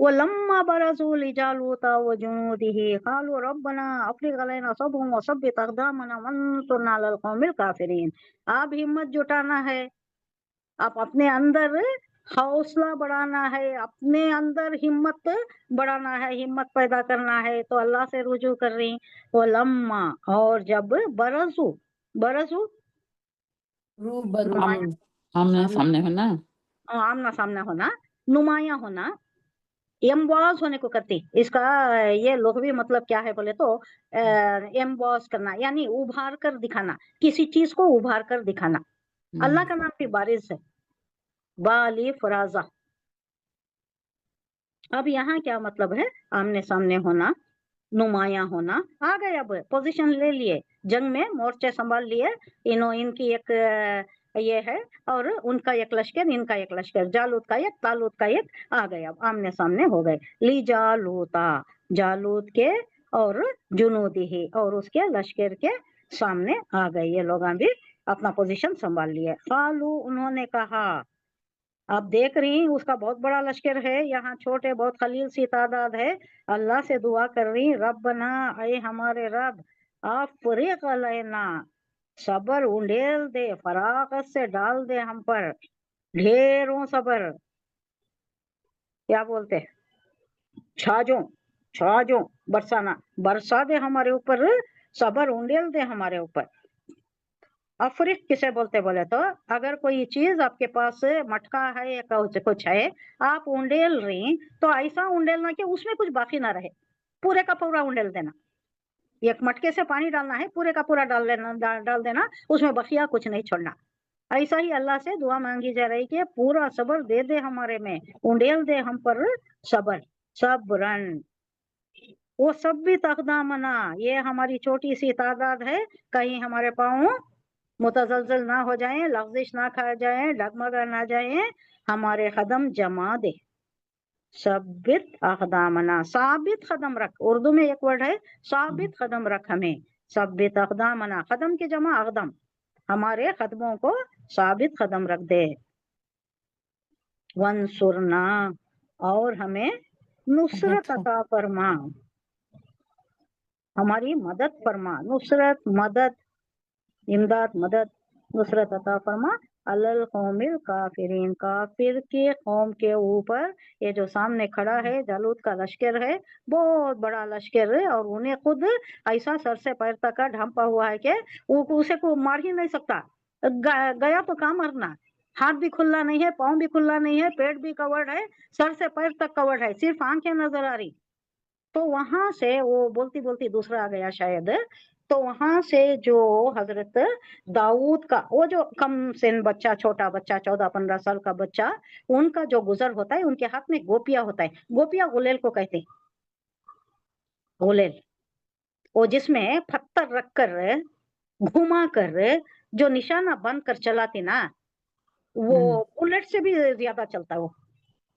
वो लम्मा बरज़ू लिजालूता व जुनूदिही क़ालू रब्बना अफ़्रिग़ अलैना सब्रन व सब्बित अक़दामना वंसुरना अलल क़ौमिल काफ़िरीन। आप हिम्मत जुटाना है, आप अपने अंदर हौसला बढ़ाना है, अपने अंदर हिम्मत बढ़ाना है, हिम्मत पैदा करना है, तो अल्लाह से रुजू कर रही। वो लम्मा, और जब बरज़ू, बरज़ू रूबरू नुमाया आमने आमने सामने होना। आमना सामना होना, नुमाया होना, एम्बॉस होने को करती। इसका ये लघवी मतलब क्या है बोले तो एम्बॉस करना यानी उभार कर दिखाना, किसी चीज को उभार कर दिखाना। अल्लाह का नाम भी बारिश है, बाली फराजा। अब यहाँ क्या मतलब है, आमने सामने होना, नुमाया होना। आ गए, अब पोजीशन ले लिए, जंग में मोर्चे संभाल लिए। इनकी एक ये है और उनका एक लश्कर, इनका एक लश्कर, जालूत का एक, तालूत का एक, आ गए, अब आमने सामने हो गए। ली जालूता, जालूत के और जुनूदी ही और उसके लश्कर के सामने आ गए। ये लोग भी अपना पोजीशन संभाल लिए। कालू, उन्होंने कहा। आप देख रही हैं उसका बहुत बड़ा लश्कर है, यहाँ छोटे बहुत खलील सी तादाद है। अल्लाह से दुआ कर रही, रब्बना, ऐ हमारे रब, अफ़रिग़ अलैना, सबर उंडेल दे, फरागत से डाल दे हम पर, ढेरों सबर। क्या बोलते, छाजो, छाजो, बरसाना, बरसा दे हमारे ऊपर, सबर उंडेल दे हमारे ऊपर। अफरिक किसे बोलते बोले तो, अगर कोई चीज आपके पास मटका है या कुछ है, आप उंडेल रही, तो ऐसा उंडेलना कि उसमें कुछ बाकी ना रहे, पूरे का पूरा उंडेल देना। एक मटके से पानी डालना है, पूरे का पूरा डाल देना, उसमें बकिया कुछ नहीं छोड़ना। ऐसा ही अल्लाह से दुआ मांगी जा रही कि पूरा सबर दे दे हमारे में, उंडेल दे हम पर सबर, सबरन। वो सब भी तकदामना, ये हमारी छोटी सी तादाद है, कहीं हमारे पाँव मुतजलजल ना हो जाएं, लफ्जिश ना खा जाएं, डगमगा ना जाएं, हमारे कदम जमा दे। सबित अकदामना, साबित कदम रख, उर्दू में एक वर्ड है साबित कदम रख हमें, सबित अकदामना, कदम की जमा अकदम, हमारे कदमों को साबित कदम रख दे। वंसुरना, और हमें नुसरत अता फरमा, हमारी मदद फरमा। नुसरत, मदद, इमदाद, मदद, नुसरत अता फरमा। अलल कौमिल काफिरीन, काफिर के कौम के ऊपर। ये जो सामने खड़ा है जालूत का लश्कर है, बहुत बड़ा लश्कर है, और उन्हें खुद ऐसा सर से पैर तक का ढंपा हुआ है कि उसे को मार ही नहीं सकता। गया तो कहाँ मरना, हाथ भी खुला नहीं है, पाँव भी खुला नहीं है, पेट भी कवर्ड है, सर से पैर तक कवर्ड है, सिर्फ आंखें नजर आ रही। तो वहां से वो बोलती बोलती दूसरा आ गया शायद, तो वहां से जो हजरत दाऊद का वो जो कम सिन बच्चा, छोटा बच्चा, 14-15 साल का बच्चा, उनका जो गुजर होता है, उनके हाथ में गोपिया होता है। गोपिया गुलेल को कहते हैं, गुलेल, वो जिसमें पत्थर रखकर घुमा कर जो निशाना बंद कर चलाती ना, वो बुलेट से भी ज्यादा चलता है। वो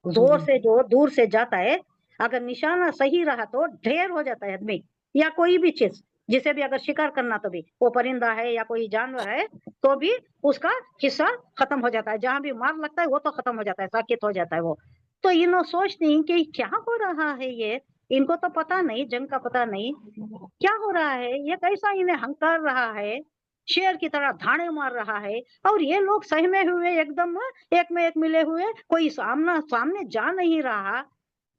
जोर से जो दूर से जाता है, अगर निशाना सही रहा तो ढेर हो जाता है आदमी, या कोई भी चीज, जिसे भी अगर शिकार करना तो भी, वो परिंदा है या कोई जानवर है, तो भी उसका हिस्सा खत्म हो जाता है। जहां भी मार लगता है वो तो खत्म हो जाता है, साकित हो जाता है वो। तो इन्हों सोचती हैं कि क्या हो रहा है ये, इनको तो पता नहीं, जंग का पता नहीं, क्या हो रहा है, ये कैसा इन्हें हंकार रहा है, शेर की तरह धाड़े मार रहा है, और ये लोग सहमे हुए एकदम एक में एक मिले हुए, कोई सामने जा नहीं रहा,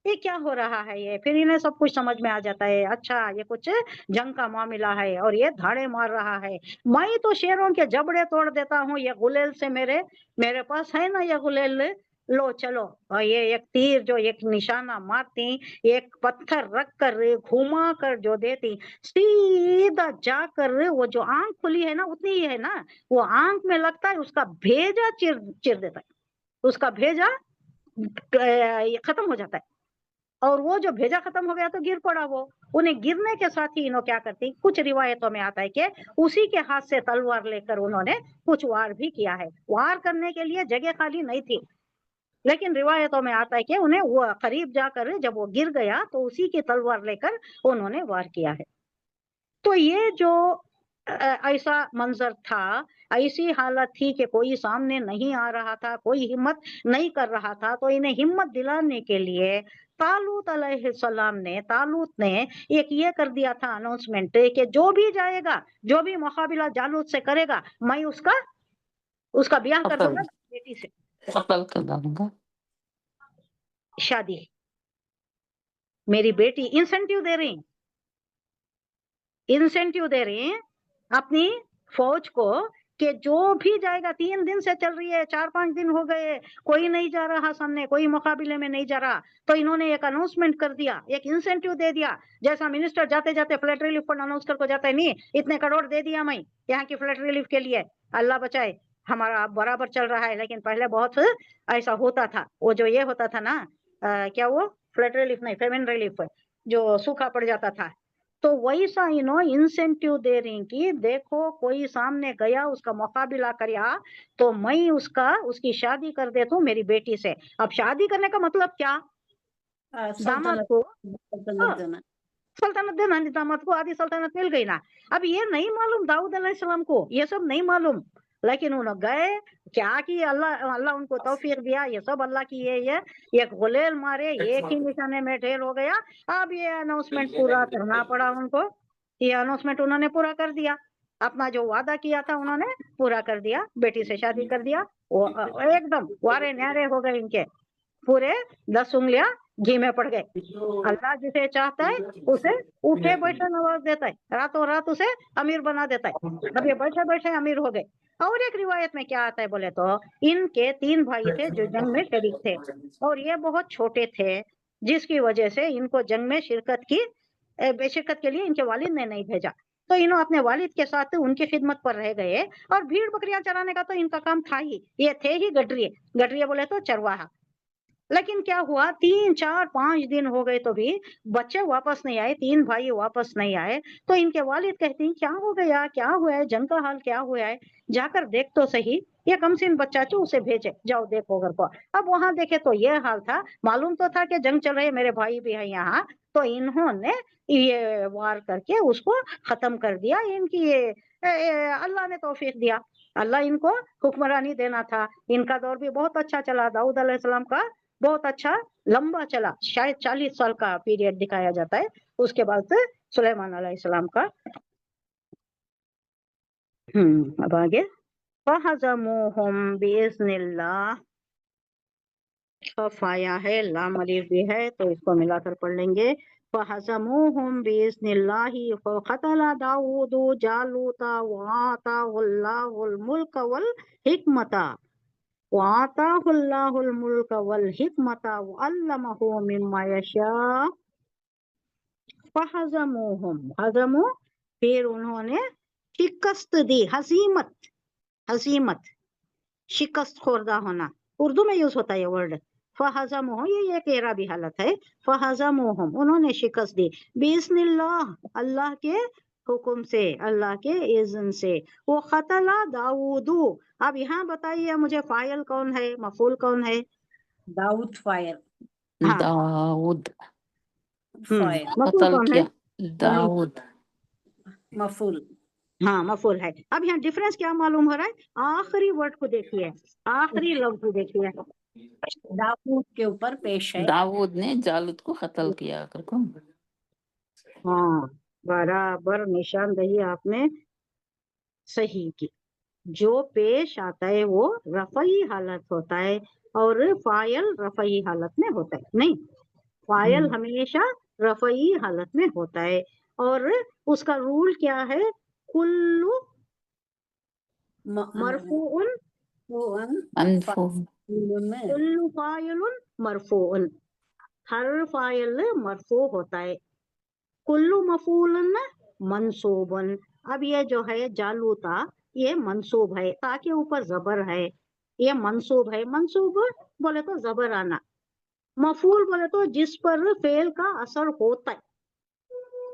ये क्या हो रहा है ये। फिर इन्हें सब कुछ समझ में आ जाता है, अच्छा ये कुछ जंग का मामला है, और ये धाड़े मार रहा है। मैं तो शेरों के जबड़े तोड़ देता हूँ, ये गुलेल से मेरे पास है ना ये गुलेल, लो चलो। और ये एक तीर जो एक निशाना मारती, एक पत्थर रख कर घुमा कर जो देती, सीधा जाकर वो जो आंख खुली है ना, उतनी ही है ना, वो आंख में लगता है, उसका भेजा चिर देता है, उसका भेजा खत्म हो जाता है। और वो जो भेजा खत्म हो गया तो गिर पड़ा वो। उन्हें गिरने के साथ ही इन्हों क्या करती, कुछ रिवायतों में आता है कि उसी के हाथ से तलवार लेकर उन्होंने कुछ वार भी किया है। वार करने के लिए जगह खाली नहीं थी, लेकिन रिवायतों में आता है कि उन्हें वो करीब जाकर जब वो गिर गया तो उसी की तलवार लेकर उन्होंने वार किया है। तो ये जो ऐसा मंजर था, ऐसी हालत थी कि कोई सामने नहीं आ रहा था, कोई हिम्मत नहीं कर रहा था। तो इन्हें हिम्मत दिलाने के लिए तालूत ने एक ये कर दिया था अनाउंसमेंट कि जो भी जाएगा, जो भी मुकाबला जालूत से करेगा, मैं उसका ब्याह कर दूंगा बेटी से, कत्ल कर दूंगा, शादी। मेरी बेटी इंसेंटिव दे रही अपनी फौज को کہ جو بھی جائے گا 3 دن سے چل رہی ہے, 4-5 دن ہو گئے, کوئی نہیں جا رہا سامنے, کوئی مقابلے میں نہیں جا رہا, تو انہوں نے ایک اناؤنسمنٹ کر دیا, ایک انسینٹیو دے دیا, جیسا منسٹر جاتے جاتے فلڈ ریلیف فنڈ اناؤنس کر کو جاتا ہے, نہیں اتنے کروڑ دے دیا میں یہاں کی فلڈ ریلیف کے لیے, اللہ بچائے ہمارا برابر چل رہا ہے. لیکن پہلے بہت ایسا ہوتا تھا, وہ جو یہ ہوتا تھا نا, کیا وہ فلڈ ریلیف نہیں, فیمن ریلیف, جو سوکھا پڑ جاتا تھا, تو ویسا انسینٹیو دے رہی کہ دیکھو کوئی سامنے گیا اس کا مقابلہ کریا تو میں اس کی شادی کر دیتا ہوں میری بیٹی سے. اب شادی کرنے کا مطلب کیا, داماد کو سلطنت دینا. سلطنت دینا, داماد کو آدھی سلطنت مل گئی نا. اب یہ نہیں معلوم داؤد علیہ السلام کو, یہ سب نہیں معلوم, لیکن انہوں گئے کیا کہ اللہ ان کو توفیق دیا, یہ سب اللہ کی یہ غلیل مارے, ایک ہی نشانے میں ڈھیر ہو گیا. اب یہ اناؤنسمنٹ پورا کرنا پڑا ان کو, یہ اناؤنسمنٹ انہوں نے پورا کر دیا, اپنا جو وعدہ کیا تھا انہوں نے پورا کر دیا, بیٹی سے شادی کر دیا. وہ ایک دم وارے نیارے ہو گئے ان کے, پورے 10 انگلیاں گھی میں پڑ گئے. اللہ جسے چاہتا ہے اسے اٹھے بیٹھے نواز دیتا ہے, راتوں رات اسے امیر بنا دیتا ہے. اب یہ بیٹھے بیٹھے امیر ہو گئے. اور ایک روایت میں کیا آتا ہے بولے تو, ان کے 3 بھائی تھے جو جنگ میں شریک تھے, اور یہ بہت چھوٹے تھے, جس کی وجہ سے ان کو جنگ میں شرکت کے لیے ان کے والد نے نہیں بھیجا. تو انہوں اپنے والد کے ساتھ ان کی خدمت پر رہ گئے, اور بھیڑ بکریاں چرانے کا تو ان کا کام تھا ہی, یہ تھے ہی گڈریے بولے تو چرواہا. لیکن کیا ہوا, 3-4-5 دن ہو گئے تو بھی بچے واپس نہیں آئے, 3 بھائی واپس نہیں آئے. تو ان کے والد کہتے ہیں کیا ہو گیا, کیا ہوا ہے, جنگ کا حال کیا ہوا ہے, جا کر دیکھ تو صحیح, یہ کم سن بچہ چو اسے بھیجے, جاؤ دیکھو گھر کو. اب وہاں دیکھے تو یہ حال تھا, معلوم تو تھا کہ جنگ چل رہی ہے, میرے بھائی بھی ہے یہاں, تو انہوں نے یہ وار کر کے اس کو ختم کر دیا. ان کی اللہ نے توفیق دیا, اللہ ان کو حکمرانی دینا تھا. ان کا دور بھی بہت اچھا چلا, داؤد علیہ السلام کا بہت اچھا لمبا چلا, شاید 40 سال کا پیریڈ دکھایا جاتا ہے. اس کے بعد سے سلیمان علیہ السلام کا. اب آگے, فَهَزَمُوهُمْ بِإِذْنِ اللَّهِ, خفایا ہے, لام الف بھی ہے, تو اس کو ملا کر پڑھ لیں گے. فَهَزَمُوهُمْ بِإِذْنِ اللَّهِ فَقَتَلَ دَاوُودُ جَالُوتَ وَآتَاهُ اللَّهُ الْمُلْكَ وَالْحِكْمَةَ وَعَلَّمَهُ مِمَّا يَشَاءُ. فَهَزَمُوهُمْ, پھر انہوں نے شکست دی, ہزیمت شکست خوردہ ہونا, اردو میں یوز ہوتا ہے یہ ورڈ. فَهَزَمُوهُمْ, یہ ایک اعرابی حالت ہے. فَهَزَمُوهُمْ, انہوں نے شکست دی, بِإِذْنِ اللَّهِ, اللہ کے حکم سے, اللہ کے اذن سے. وہ قتل داؤد. اب یہاں بتائیے مجھے فاعل کون ہے, مفعول کون ہے؟ داؤد فائر, ہاں, داؤد فائر مفعول قتل کون ہے؟ کیا, داؤد مفعول. ہاں مفعول ہے. اب یہاں ڈفرنس کیا معلوم ہو رہا ہے, آخری ورڈ کو دیکھیے, آخری لفظ کو دیکھیے. داؤد کے اوپر پیش ہے. داؤد نے جالوت کو قتل کیا کر کو. ہاں برابر نشاندہی آپ نے صحیح کی. جو پیش آتا ہے وہ رفعی حالت ہوتا ہے, اور فاعل رفعی حالت میں ہوتا ہے. نہیں, فاعل ہمیشہ رفعی حالت میں ہوتا ہے, اور اس کا رول کیا ہے, کلو مرفوع, منفوع, کلو فاعل مرفوع, ہر فاعل مرفوع ہوتا ہے, کلو مفعول منصوب. اب یہ جو ہے جالوتا, یہ منصوب ہے, تا کے اوپر زبر ہے, یہ منصوب ہے. منصوب بولے تو زبر آنا, مفعول بولے تو جس پر فعل کا اثر ہوتا ہے,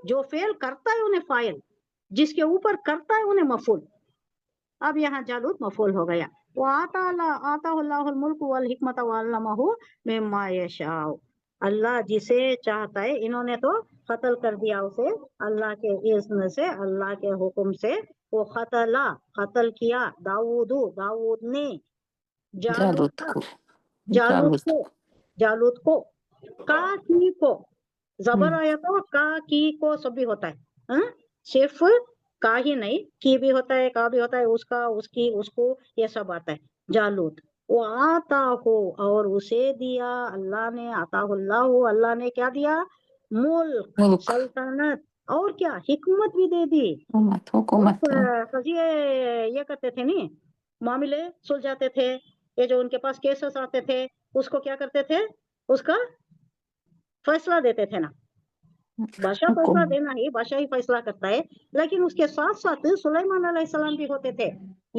جو فعل کرتا ہے انہیں فاعل, جس کے اوپر کرتا ہے انہیں مفعول. اب یہاں جالوت مفعول ہو گیا. وَآتَاهُ اللَّهُ الْمُلْكَ وَالْحِكْمَةَ وَعَلَّمَهُ مِمَّا يَشَاءُ. اللہ جسے چاہتا ہے, انہوں نے تو قتل کر دیا اسے اللہ کے اذن سے, اللہ کے حکم سے. وہ قتل کیا, داؤد نے جالوت کو, کا کی کو, زبر آیا تو کا کی کو سب بھی ہوتا ہے, صرف کا ہی نہیں, کی بھی ہوتا ہے, کا بھی ہوتا ہے, اس کا, اس کی, اس کو, یہ سب آتا ہے. جالوت, وہ آتا ہو, اور اسے دیا اللہ نے, آتا اللہ, اللہ نے کیا دیا, ملک, سلطنت, और क्या हिकमत भी दे दी। हुकूमत कजिए ये करते थे नहीं, मामले सुलझाते थे, ये जो उनके पास केसेस आते थे उसको क्या करते थे, उसका फैसला देते थे ना। बादशाह फैसला देना ही, बादशाह ही फैसला करता है, लेकिन उसके साथ साथ सुलेमान अलैहिस्सलाम भी होते थे।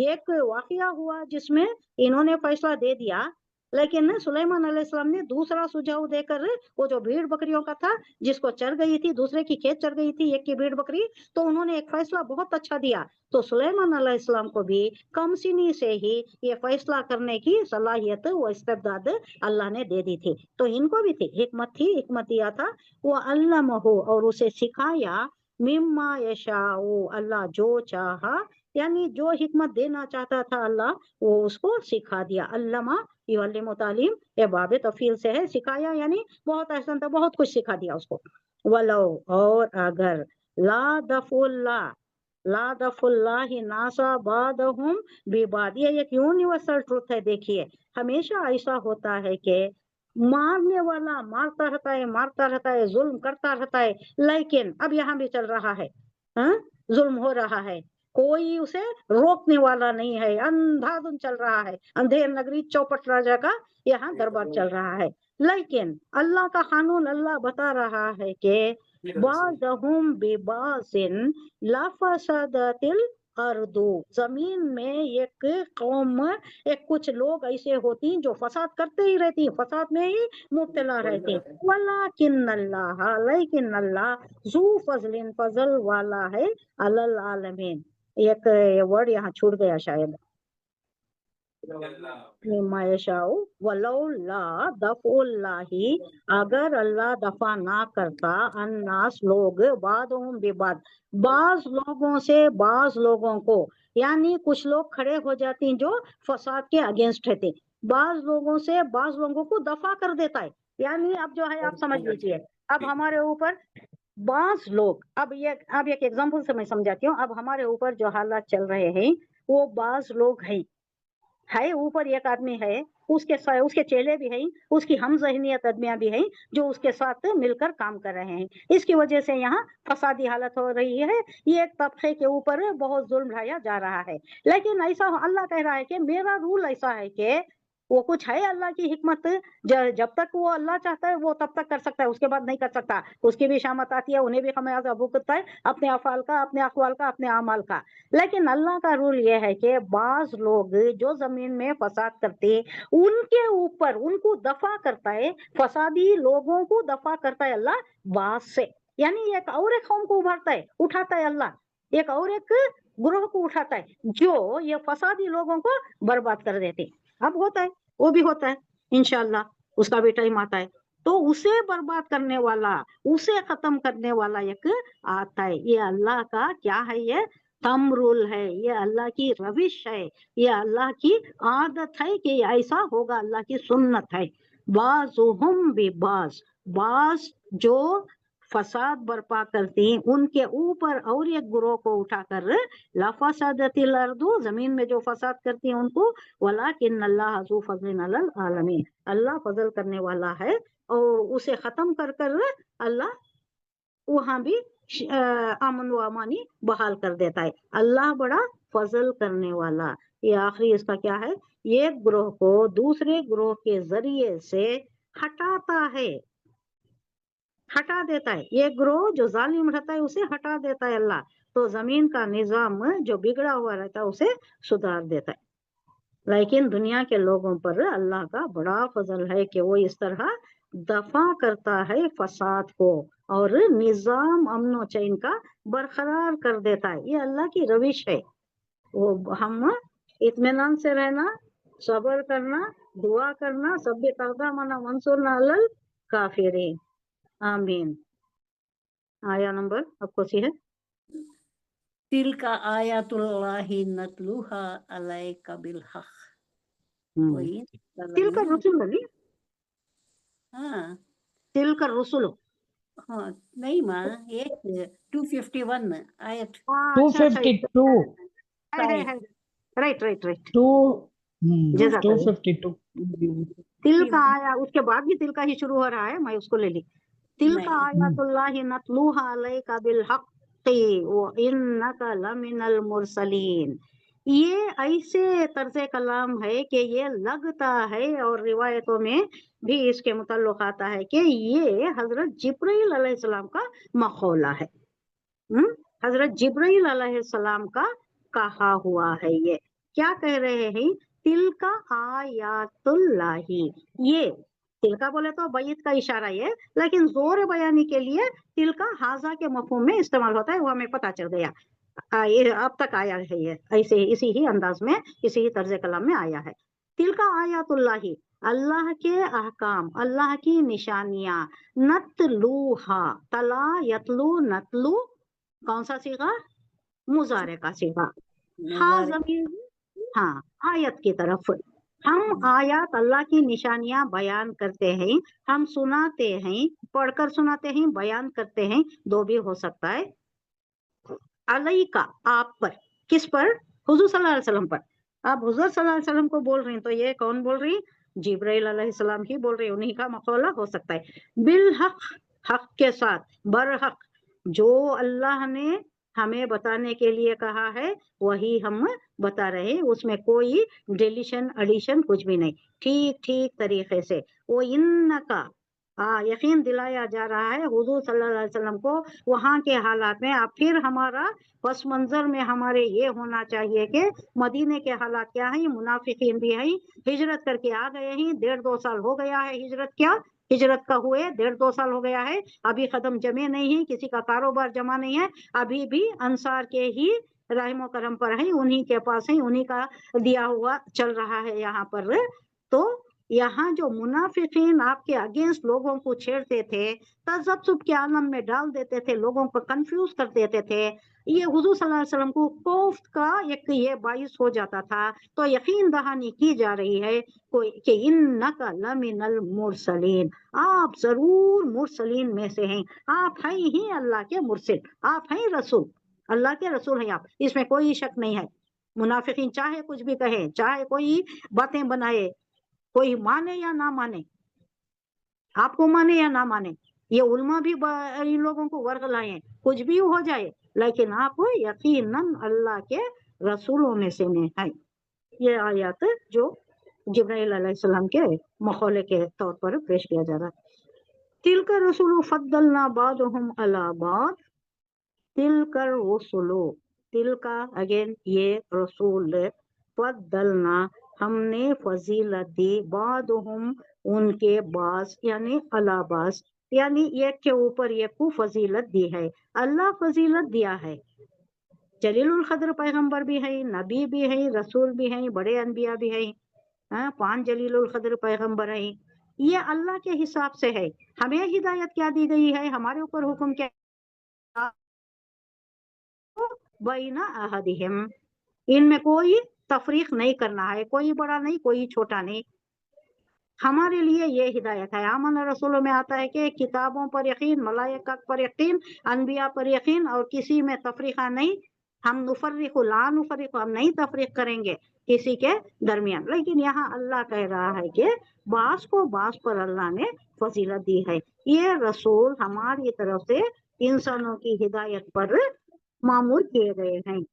एक वाकया हुआ जिसमें इन्होंने फैसला दे दिया, लेकिन सुलेमान अलैहिस्सलाम ने दूसरा सुझाव देकर, वो जो भीड़ बकरियों का था, जिसको चढ़ गई थी, दूसरे की खेत चढ़ गई थी, एक की भीड़ बकरी, तो उन्होंने एक फैसला बहुत अच्छा दिया। तो सुलेमान अलैहिस्सलाम को भी कम सिनी से ही ये फैसला करने की सलाहियत, वो इस्तेदाद अल्लाह ने दे दी थी। तो इनको भी थी, हिकमत दिया था, वो अल्लमहु, और उसे सिखाया, मिम्मा यशाउ, अल्लाह जो चाहा, यानी जो हिकमत देना चाहता था अल्लाह, वो उसको सिखा दिया। अल्लमा युअल्लिमु तालीम, ये बाब तफील से है, सिखाया यानी बहुत एहसान था, बहुत कुछ सिखा दिया उसको। वलो, और अगर, ला दफुल्लाहि नासा बादहुम बिबाद, ये एक यूनिवर्सल ट्रुथ है। देखिए हमेशा ऐसा होता है कि मारने वाला मारता रहता है, जुल्म करता रहता है, लेकिन अब यहाँ भी चल रहा है, जुल्म हो रहा है, कोई उसे रोकने वाला नहीं है, अंधाधुन चल रहा है, अंधेर नगरी चौपट राजा का यहाँ दरबार चल रहा है। लेकिन अल्लाह का कानून, अल्लाह बता रहा है कि बाज़हुम बिबाज़िन लफसदतिल अर्दु, जमीन में एक कौम, एक कुछ लोग ऐसे होती हैं जो फसाद करते ही रहती, फसाद में ही मुब्तला रहती। वलाकिन्नल्लाह, लेकिन अल्लाह ज़ू फज़लिन, फजल वाला है, अलल आलमीन। एक वर्ड यहाँ छूट गया शायद, वलौला दफुल्लाही, अगर अल्लाह दफा ना करता, अन्नास लोग, बादहुम बिबाद, बाज लोगों से बाज लोगों को, यानी कुछ लोग खड़े हो जाते हैं जो फसाद के अगेंस्ट रहते, बाज लोगों से बाज लोगों को दफा कर देता है। यानी अब जो है आप समझ लीजिए, अब हमारे ऊपर बाज लोग, अब एक एग्जांपल से मैं समझाती हूँ, अब हमारे ऊपर जो हालात चल रहे हैं वो बाज लोग हैं, है ऊपर एक आदमी है, उसके चेले भी हैं, उसकी हम ज़हनियत आदमियां भी हैं जो उसके साथ मिलकर काम कर रहे हैं। इसकी वजह से यहाँ फसादी हालत हो रही है, ये एक तबके के ऊपर बहुत जुल्म ढाया जा रहा है। लेकिन ऐसा अल्लाह कह रहा है कि मेरा रूल ऐसा है कि वो कुछ है अल्लाह की हिकमत, जब तक वो अल्लाह चाहता है वो तब तक कर सकता है, उसके बाद नहीं कर सकता। उसकी भी शामत आती है, उन्हें भी खमियाजा भुगतता है, अपने अफाल का, अपने अकवाल का, अपने अमाल का। लेकिन अल्लाह का रूल ये है कि बाज लोग जो जमीन में फसाद करते हैं उनके ऊपर उनको दफा करता है, फसादी लोगों को दफा करता है अल्लाह बाज से, यानी एक और एक कौम को उभारता है, उठाता है अल्लाह, एक और एक ग्रोह को उठाता है जो ये फसादी लोगों को बर्बाद कर देते। अब होता है, वो भी होता है इंशाल्लाह, उसका भी टाइम आता है, तो उसे बर्बाद करने वाला, उसे खत्म करने वाला एक आता है। ये अल्लाह का क्या है, ये तमरुल है, ये अल्लाह की रविश है, ये अल्लाह की आदत है कि ऐसा होगा, अल्लाह की सुन्नत है। बाज़ुहुम बिबाज़, बाज जो फसाद बर्पा करती हैं उनके ऊपर और एक ग्रोह को उठाकर, लफसदतिल अर्दु, जमीन में जो फसाद करती हैं उनको, वलाकिन्नल्लाह ज़ू फज़लिन अलल आलमीन, अल्लाह फजल करने वाला है, और उसे खत्म कर कर अल्लाह वहां भी अमन व अमानी बहाल कर देता है। अल्लाह बड़ा फजल करने वाला। ये आखिरी इसका क्या है, एक ग्रोह को दूसरे ग्रोह के जरिए से हटाता है, हटा देता है, ये ग्रोह जो जालिम रहता है उसे हटा देता है अल्लाह, तो जमीन का निजाम जो बिगड़ा हुआ रहता है उसे सुधार देता है। लेकिन दुनिया के लोगों पर अल्लाह का बड़ा फजल है कि वो इस तरह दफा करता है फसाद को और निजाम अमन चैन का बरकरार कर देता है। ये अल्लाह की रविश है। वो हम इत्मीनान से रहना, सब्र करना, दुआ करना, सब करदा मना मंसूरना अलल काफिरीन, आमीन। आया नंबर आपको सी है, तिलका आयातुल्लाहि नतलुहा अलैका बिलहक। वही तिल का रसूल नहीं, हाँ तिल का रसूल, हाँ नहीं माँ, एक 251 आयत 252 राइट राइट राइट, 252 तिल का आया, उसके बाद भी तिल का ही शुरू हो रहा है, मैं उसको ले ली। तिलका नहीं आयातुल्लाहि नतलूहा अलैका बिलहक्की व इन्नका लमिनल मुरसलीन। ये ऐसे तर्ज कलाम है कि ये लगता है और रिवायतों में भी इसके मुताल्लिक आता है कि ये हजरत जिब्रील अलैहिस्सलाम का मखौला है। हजरत जिब्रील अलैहिस्सलाम का कहा हुआ है। ये क्या कह रहे हैं? तिलका आयातुल्लाही, ये तिलका बोले तो बैत का इशारा है, लेकिन जोर बयानी के लिए तिलका हाजा के मफहूम में इस्तेमाल होता है, वो हमें पता चल गया। ये अब तक आया है, ये ऐसे इसी ही अंदाज में इसी ही तर्ज कलाम में आया है। तिलका आयातुल्लाही, अल्लाह के अहकाम, अल्लाह की निशानियां, नतलूहा, तला यतलू नतलू, कौन सा सीगा? मुजारे का सीगा। हा मुजारे जमीर, हाँ आयत की तरफ। हम आयत अल्लाह की निशानियां बयान करते हैं, हम सुनाते हैं, पढ़कर सुनाते हैं, बयान करते हैं, दो भी हो सकता है। अलैका, आप पर, किस पर? हुजूर सल्लल्लाहु अलैहि वसल्लम पर। आप हुजूर सल्लल्लाहु अलैहि वसल्लम को बोल रही हैं, तो ये कौन बोल रही? जिब्राइल अलैहिस्सलाम ही बोल रही, उन्हीं का मखौला हो सकता है। बिल हक, हक के साथ, बरहक, जो अल्लाह ने हमें बताने के लिए कहा है वही हम बता रहे हैं, उसमें कोई डिलीशन एडिशन कुछ भी नहीं, ठीक ठीक तरीके से। वो इन्नका, यकीन दिलाया जा रहा है हुजूर सल्लल्लाहु अलैहि वसल्लम को वहाँ के हालात में। अब फिर हमारा पस मंजर में हमारे ये होना चाहिए कि मदीने के हालात क्या हैं, मुनाफिकीन भी हैं, हिजरत करके आ गए हैं, 1.5-2 साल हो गया है हिजरत, क्या हिजरत का हुए 1.5-2 साल हो गया है, अभी कदम जमे नहीं है, किसी का कारोबार जमा नहीं है, अभी भी अंसार के ही रहमो करम पर है, उन्हीं के पास है, उन्हीं का दिया हुआ चल रहा है यहाँ पर। तो यहाँ जो मुनाफिकीन आपके अगेंस्ट लोगों को छेड़ते थे, तजब्जुब के आलम में डाल देते थे, लोगों को कंफ्यूज कर देते थे, ये हुजूर सल्लल्लाहु अलैहि वसल्लम को कोफ्त का एक ये बाइस हो जाता था। तो यकीन दहानी की जा रही है कोई कि इन्नका लमिनल मुरसलीन, आप जरूर मुरसलीन में से हैं, आप हैं ही अल्लाह के मुरसिल, आप हैं रसूल, अल्लाह के रसूल हैं आप, इसमें कोई शक नहीं है। मुनाफिकीन चाहे कुछ भी कहे, चाहे कोई बातें बनाए, कोई माने या ना माने, आपको माने या ना माने, ये उल्मा भी इन लोगों को वर्ग लाए हैं, कुछ भी हो जाए, लेकिन आप यकीनन अल्लाह के रसूलों में से हैं। ये आयत जो जिब्राइल अलैहिस्सलाम के मखौले के तौर पर पेश किया जा रहा है। तिलका रसूलु फद्दलना बादहुम अला बाद, तिलका रसूलु, तिलका अगेन ये रसूल, फद्दलना हमने फजीलत दी, बादहुम उनके बास, यानी अलाबास, यानी एक के ऊपर एक को फजीलत दी है, अल्लाह फजीलत दिया है। जलीलुल कद्र पैगंबर भी है, नबी भी है, रसूल भी है, बड़े अनबिया भी है, 5 जलीलुल कद्र पैगंबर है, ये अल्लाह के हिसाब से है। हमें हिदायत क्या दी गई है, हमारे ऊपर हुक्म क्या, बैना अहदिहिम, इनमें कोई तफरीक नहीं करना है, कोई बड़ा नहीं कोई छोटा नहीं, हमारे लिए ये हिदायत है। आमन रसूलों में आता है कि किताबों पर यकीन, मलाइका पर यकीन, अनबिया पर यकीन, और किसी में तफरीका नहीं, हम नुफर्रिकु ला नुफर्रिकु, हम नहीं तफरीक करेंगे किसी के दरमियान। लेकिन यहाँ अल्लाह कह रहा है कि बास को बास पर अल्लाह ने फजीलत दी है, ये रसूल हमारी तरफ से इंसानों की हिदायत पर मामूर किए गए हैं।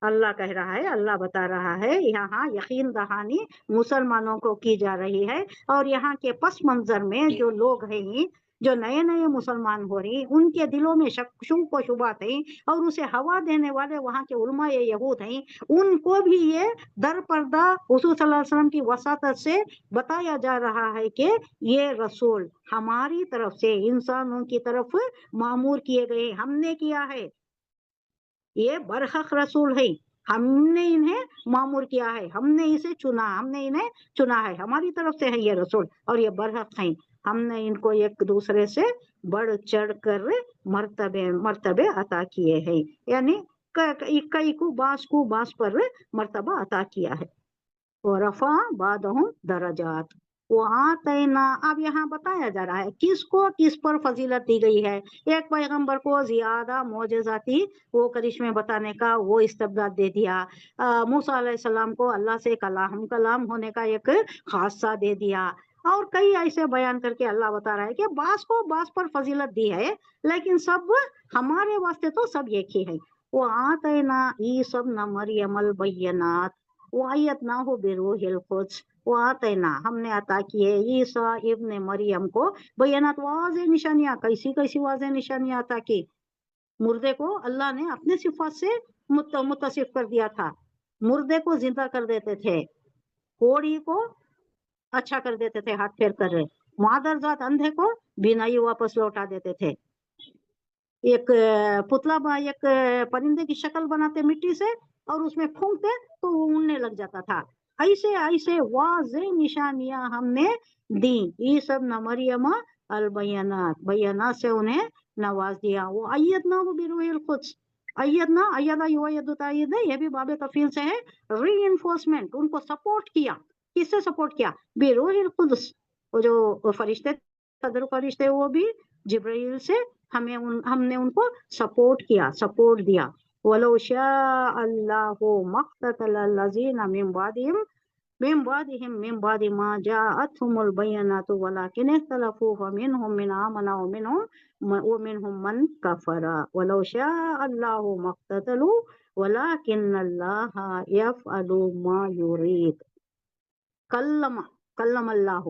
अल्लाह कह रहा है, अल्लाह बता रहा है, यहाँ यकीन दहानी मुसलमानों को की जा रही है, और यहाँ के पस मंजर में जो लोग हैं, जो नए नए मुसलमान हो रही, उनके दिलों में शक व शुबहत है, और उसे हवा देने वाले वहाँ के उलमाए यहूद हैं, उनको भी ये दर पर्दा हुजूर सल्लल्लाहु अलैहि वसल्लम की वसातत से बताया जा रहा है कि ये रसूल हमारी तरफ से इंसानों की तरफ मामूर किए गए, हमने किया है, ये बरहक रसूल है, हमने इन्हें मामूर किया है, हमने इसे चुना, हमने इन्हें चुना है, हमारी तरफ से है ये रसूल, और ये बरहक हैं, हमने इनको एक दूसरे से बढ़ चढ़ कर मर्तबे अता किए हैं, यानी कई को बास पर मर्तबा अता किया है। और रफा बादहुम दरजात, वो आतैना, अब यहाँ बताया जा रहा है किसको किस पर फजीलत दी गई है। एक पैगंबर को ज्यादा मोजज़ाती वो करिश्मे बताने का वो इस्तेदाद दे दिया, मूसा अलैहिस्सलाम को अल्लाह से कलाम होने का एक खासा दे दिया, اور کئی ایسے بیان کر کے اللہ بتا رہا ہے کہ بعض کو بعض پر فضیلت دی ہے، لیکن سب ہمارے واسطے تو سب ایک ہی ہے۔ وہ آتینا عیسی ابن مریم البینات وایدناہ بروح القدس، وہ آتینا ہم نے عطا کیے عیسیٰ ابن مریم کو بینات واضح نشانیاں۔ کیسی کیسی واضح نشانیاں عطا کی؟ مردے کو اللہ نے اپنے صفات سے متصف کر دیا تھا، مردے کو زندہ کر دیتے تھے، کوڑی کو اچھا کر دیتے تھے ہاتھ پھیر کر رہے، مادرزاد اندھے کو بینائی واپس لوٹا دیتے تھے، ایک پتلا ایک پرندے کی شکل بناتے مٹی سے اور اس میں پھونکتے تو وہ اڑنے لگ جاتا تھا۔ ایسے ایسے واضح نشانیاں ہم نے دی عیسی ابن مریم البینات، بینات سے انہیں نواز دیا۔ وہ ایدنا بروح القدس، ایدنا ایدہ یؤید تائید ہے، یہ بھی باب تفعیل سے ہے، ری انفورسمنٹ، ان کو سپورٹ کیا۔ کس سے سپورٹ کیا؟ بروح القدس، وہ جو فرشتے صدر فرشتے وہ بھی جبرائیل سے ہم نے ان کو سپورٹ کیا، سپورٹ دیا۔ وَلَوْ شَاءَ اللَّهُ مَا اقْتَتَلَ الَّذِينَ مِن بَعْدِ مَا جَاءَتْهُمُ الْبَيِّنَاتُ وَلَٰكِنِ اخْتَلَفُوا فَمِنْهُم مَّنْ آمَنَ وَمِنْهُم مَّن كَفَرَ وَلَوْ شَاءَ اللَّهُ مَا اقْتَتَلُوا وَلَٰكِنَّ اللَّهَ يَفْعَلُ مَا يُرِيدُ۔ کلم اللہ،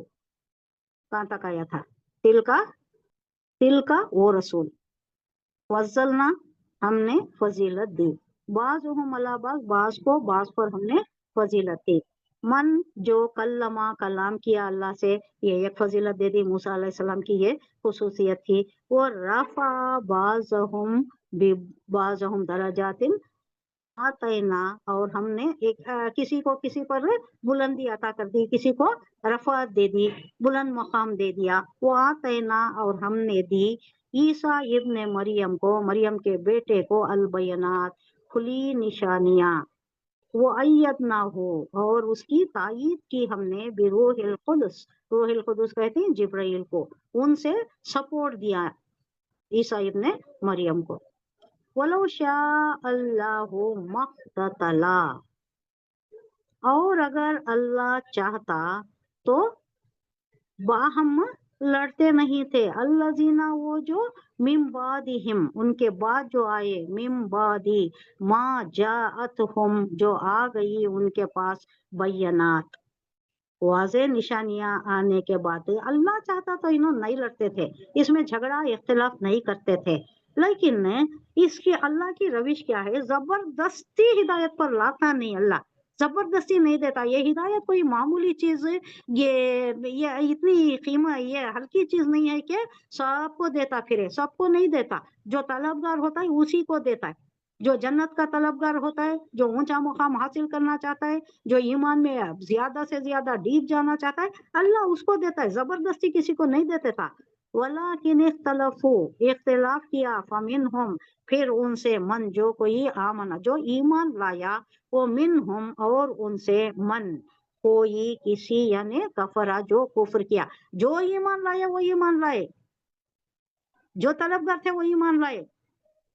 کہاں تک آیا تھا؟ تل کا وہ رسول، فضلنا ہم نے فضیلت دی، بعضهم علی بعض، بعض کو بعض پر ہم نے فضیلت دی، من جو کلمہ کلام کیا اللہ سے، یہ ایک فضیلت دے دی، موسیٰ علیہ السلام کی یہ خصوصیت تھی، وہ رفع بعضهم درجات آتینا، اور ہم نے ایک کسی کو کسی پر بلندی عطا کر دی، کسی کو رفعت دے دی، بلند مقام دے دیا۔ وہ آتینا اور ہم نے دی عیسیٰ ابن مریم کو، مریم کے بیٹے کو، البینات کھلی نشانیاں، وہ ایدنا ہو اور اس کی تائید کی ہم نے بروح القدس، روح القدس کہتے ہیں جبرائیل کو، ان سے سپورٹ دیا عیسیٰ ابن مریم کو۔ وَلَوْ شَاءَ اللَّهُ مَا اقْتَتَلَا، اور اگر اللہ چاہتا تو باہم لڑتے نہیں تھے، الذین وہ جو من بعدہم ان کے بعد جو آئے، من بعدی ما جاءتہم جو آ گئی ان کے پاس، بینات واضح نشانیاں آنے کے بعد، اللہ چاہتا تو انہوں نہیں لڑتے تھے، اس میں جھگڑا اختلاف نہیں کرتے تھے، لیکن اس کی اللہ کی روش کیا ہے؟ زبردستی ہدایت پر لاتا نہیں، اللہ زبردستی نہیں دیتا۔ یہ ہدایت کوئی معمولی چیز، یہ اتنی قیمت، یہ ہلکی چیز نہیں ہے کہ سب کو دیتا پھرے، سب کو نہیں دیتا، جو طلبگار ہوتا ہے اسی کو دیتا ہے، جو جنت کا طلبگار ہوتا ہے، جو اونچا مقام حاصل کرنا چاہتا ہے، جو ایمان میں زیادہ سے زیادہ ڈیپ جانا چاہتا ہے، اللہ اس کو دیتا ہے، زبردستی کسی کو نہیں دیتے تھا۔ وَلَٰكِنِ اخْتَلَفُوا اختلاف کیا، فَمِنْهُمْ پھر ان سے، من جو کوئی آمنا جو ایمان لایا، وہ منہم اور ان سے، من کوئی کسی، یعنی کفرا جو کفر کیا، جو ایمان لایا وہ ایمان لائے، جو طلبگار تھے وہ ایمان لائے،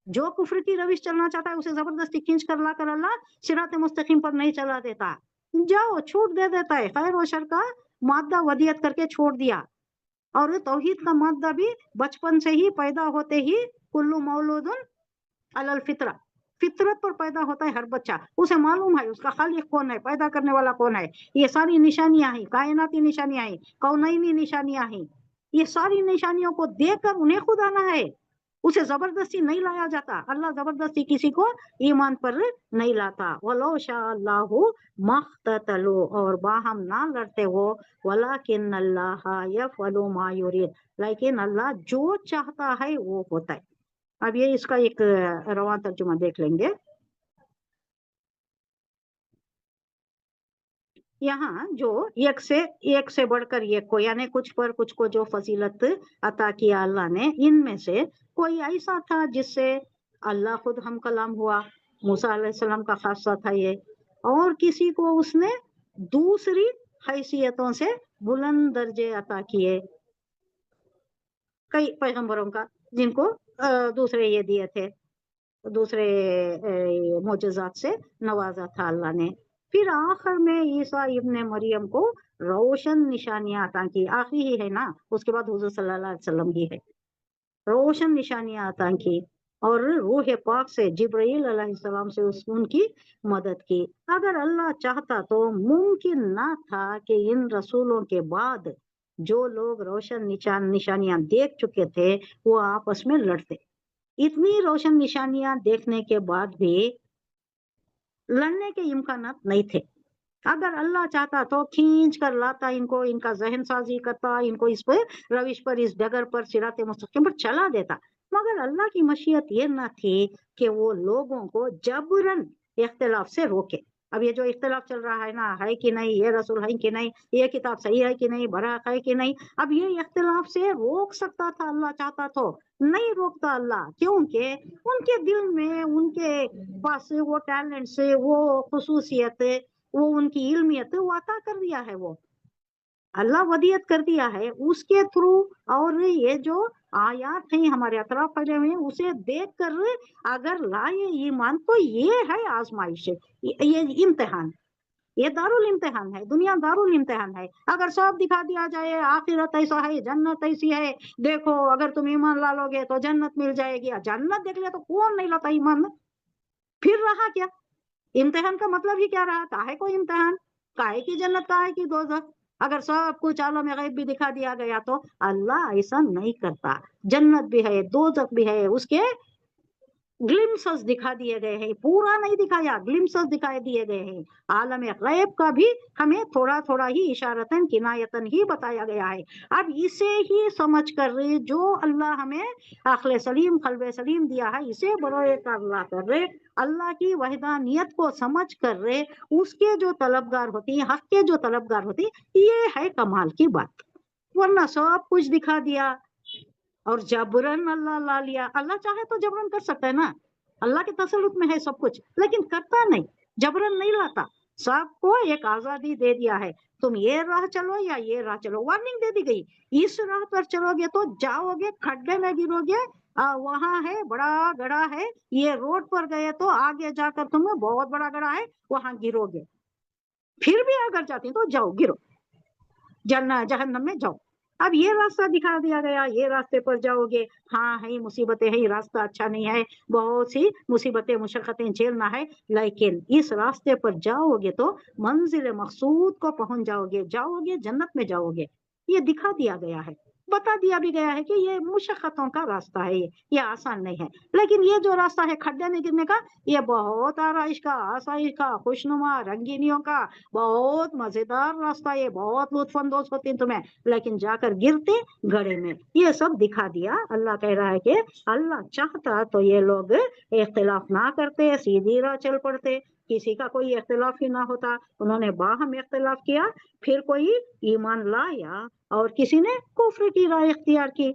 جو کفر کی روش چلنا چاہتا ہے اسے زبردستی کھینچ کر لا کر اللہ صراط مستقیم پر نہیں چلا دیتا، جاؤ چھوٹ دے دیتا ہے، خیر و شر کا مادہ ودیت کر کے چھوڑ دیا، اور توحید کا مادہ بھی بچپن سے ہی پیدا ہوتے ہی، کلو مولود علی الفطرہ، فطرت پر پیدا ہوتا ہے ہر بچہ، اسے معلوم ہے اس کا خالق کون ہے، پیدا کرنے والا کون ہے، یہ ساری نشانیاں ہیں، کائناتی نشانیاں ہیں، کونینی نشانیاں ہیں، یہ ساری نشانیوں کو دیکھ کر انہیں خود آنا ہے، اسے زبردستی نہیں لایا جاتا، اللہ زبردستی کسی کو ایمان پر نہیں لاتا۔ وَلَوْ شَاءَ اللَّهُ مَا اقْتَتَلُوا اور باہم نہ لڑتے وہ، وَلَٰكِنَّ اللَّهَ يَفْعَلُ مَا يُرِيدُ لیکن اللہ جو چاہتا ہے وہ ہوتا ہے۔ اب یہ اس کا ایک رواں ترجمہ دیکھ لیں گے۔ یہاں جو ایک سے بڑھ کر ایک کو، یعنی کچھ پر کچھ کو جو فضیلت عطا کیا اللہ نے، ان میں سے کوئی ایسا تھا جس سے اللہ خود ہم کلام ہوا، موسیٰ علیہ السلام کا خاصہ تھا یہ، اور کسی کو اس نے دوسری حیثیتوں سے بلند درجے عطا کیے، کئی پیغمبروں کا جن کو دوسرے یہ دیے تھے، دوسرے معجزات سے نوازا تھا اللہ نے، پھر آخر میں عیسیٰ ابن مریم کو रोशन निशानियां अता की, आखिरी ही है ना, उसके बाद हुजूर सल्लल्लाहु अलैहि वसल्लम ही है, रोशन निशानियां अता की और रूह पाक से जिब्राइल अलैहिस्सलाम से उनकी मदद की। अगर अल्लाह चाहता तो मुमकिन ना था कि इन रसूलों के बाद जो लोग रोशन निशानियां देख चुके थे वो आपस में लड़ते। इतनी रोशन निशानियां देखने के बाद भी लड़ने के इम्कानात नहीं थे। अगर अल्लाह चाहता तो खींच कर लाता इनको, इनका जहन साजी करता, इनको इस पर रविश पर, इस डगर पर, सिराते मुस्तकीम पर चला देता। मगर अल्लाह की मशीयत ये न थी कि वो लोगों को जबरन इख्तिलाफ से रोके। अब ये जो इख्तिलाफ चल रहा है ना, है कि नहीं, ये रसूल है कि नहीं, ये किताब सही है कि नहीं, बराक है कि नहीं, अब ये इख्तिलाफ से रोक सकता था अल्लाह चाहता तो, नहीं रोकता अल्लाह, क्योंकि उनके दिल में, उनके पास वो टैलेंट से, वो खुसूसियत, वो उनकी इल्मियत वो अता कर दिया है, वो अल्लाह वदियत कर दिया है उसके थ्रू। और ये जो आयात हैं हमारे अतराफ फैले हुए हैं, उसे देख कर अगर लाए ईमान तो ये है आजमाइश, ये इम्तिहान, ये दारुल इम्तिहान है, दुनिया दारुल इम्तिहान है। अगर सब दिखा दिया जाए, आखिरत ऐसा है, जन्नत ऐसी है, देखो अगर तुम ईमान ला लोगे तो जन्नत मिल जाएगी, जन्नत देख लिया तो कौन नहीं लाता ईमान, फिर रहा क्या इम्तिहान का मतलब ही क्या रहा? काहे को इम्तिहान, काहे की जन्नत, काहे की दोजख? अगर सब कुछ आलम गैब भी दिखा दिया गया तो अल्लाह ऐसा नहीं करता। जन्नत भी है, दोजख भी है, उसके ग्लिम्सेस दिखा दिए गए हैं, पूरा नहीं दिखाया, ग्लिम्सेस दिखाई दिए गए हैं। आलम गैब का भी हमें थोड़ा थोड़ा ही इशारतन किनायतन ही बताया गया है। अब इसे ही समझ कर जो अल्लाह हमें अक्ल सलीम, कल्ब सलीम दिया है, इसे बरोए अल्लाह कर रहे, अल्लाह की वहदानियत को समझ कर रहे, उसके जो तलबगार होती है, हक के जो तलबगार होती, ये है कमाल की बात। वरना सब कुछ दिखा दिया और जबरन अल्लाह ला लिया। अल्लाह चाहे तो जबरन कर सकता है ना, अल्लाह के तसल्लुत में है सब कुछ, लेकिन करता नहीं, जबरन नहीं लाता। सबको एक आजादी दे दिया है, तुम ये राह चलो या ये राह चलो, वार्निंग दे दी गई, इस राह पर चलोगे तो जाओगे खड्डे में गिरोगे, वहां है बड़ा गड्ढा है, ये रोड पर गए तो आगे जाकर तुम्हें बहुत बड़ा गड्ढा है, वहां गिरोगे। फिर भी अगर जाते तो जाओ, गिरो, जहन्नम में जाओ। अब ये रास्ता दिखा दिया गया, ये रास्ते पर जाओगे, हाँ है मुसीबतें है, रास्ता अच्छा नहीं है, बहुत सी मुसीबतें मुशक्कतें झेलना है, लेकिन इस रास्ते पर जाओगे तो मंजिल मकसूद को पहुंच जाओगे, जाओगे जन्नत में जाओगे। ये दिखा दिया गया है, बता दिया भी गया है कि ये मुशक्कतों का रास्ता है, ये आसान नहीं है। लेकिन ये जो रास्ता है खड्डे में गिरने का, ये बहुत आराइश का, आसाइश का, खुशनुमा, रंगीनियों का, बहुत मजेदार रास्ता, ये बहुत लुत्फानंदोज होती है तुम्हें, लेकिन जाकर गिरते गड्ढे में। ये सब दिखा दिया। अल्लाह कह रहा है कि अल्लाह चाहता तो ये लोग इख्तिलाफ ना करते, सीधी राह चल पड़ते, किसी का कोई इख्तिलाफ ही ना होता। उन्होंने बाहम इख्तिलाफ किया, फिर कोई ईमान लाया और किसी ने कुफ्र की राह इख्तियार की।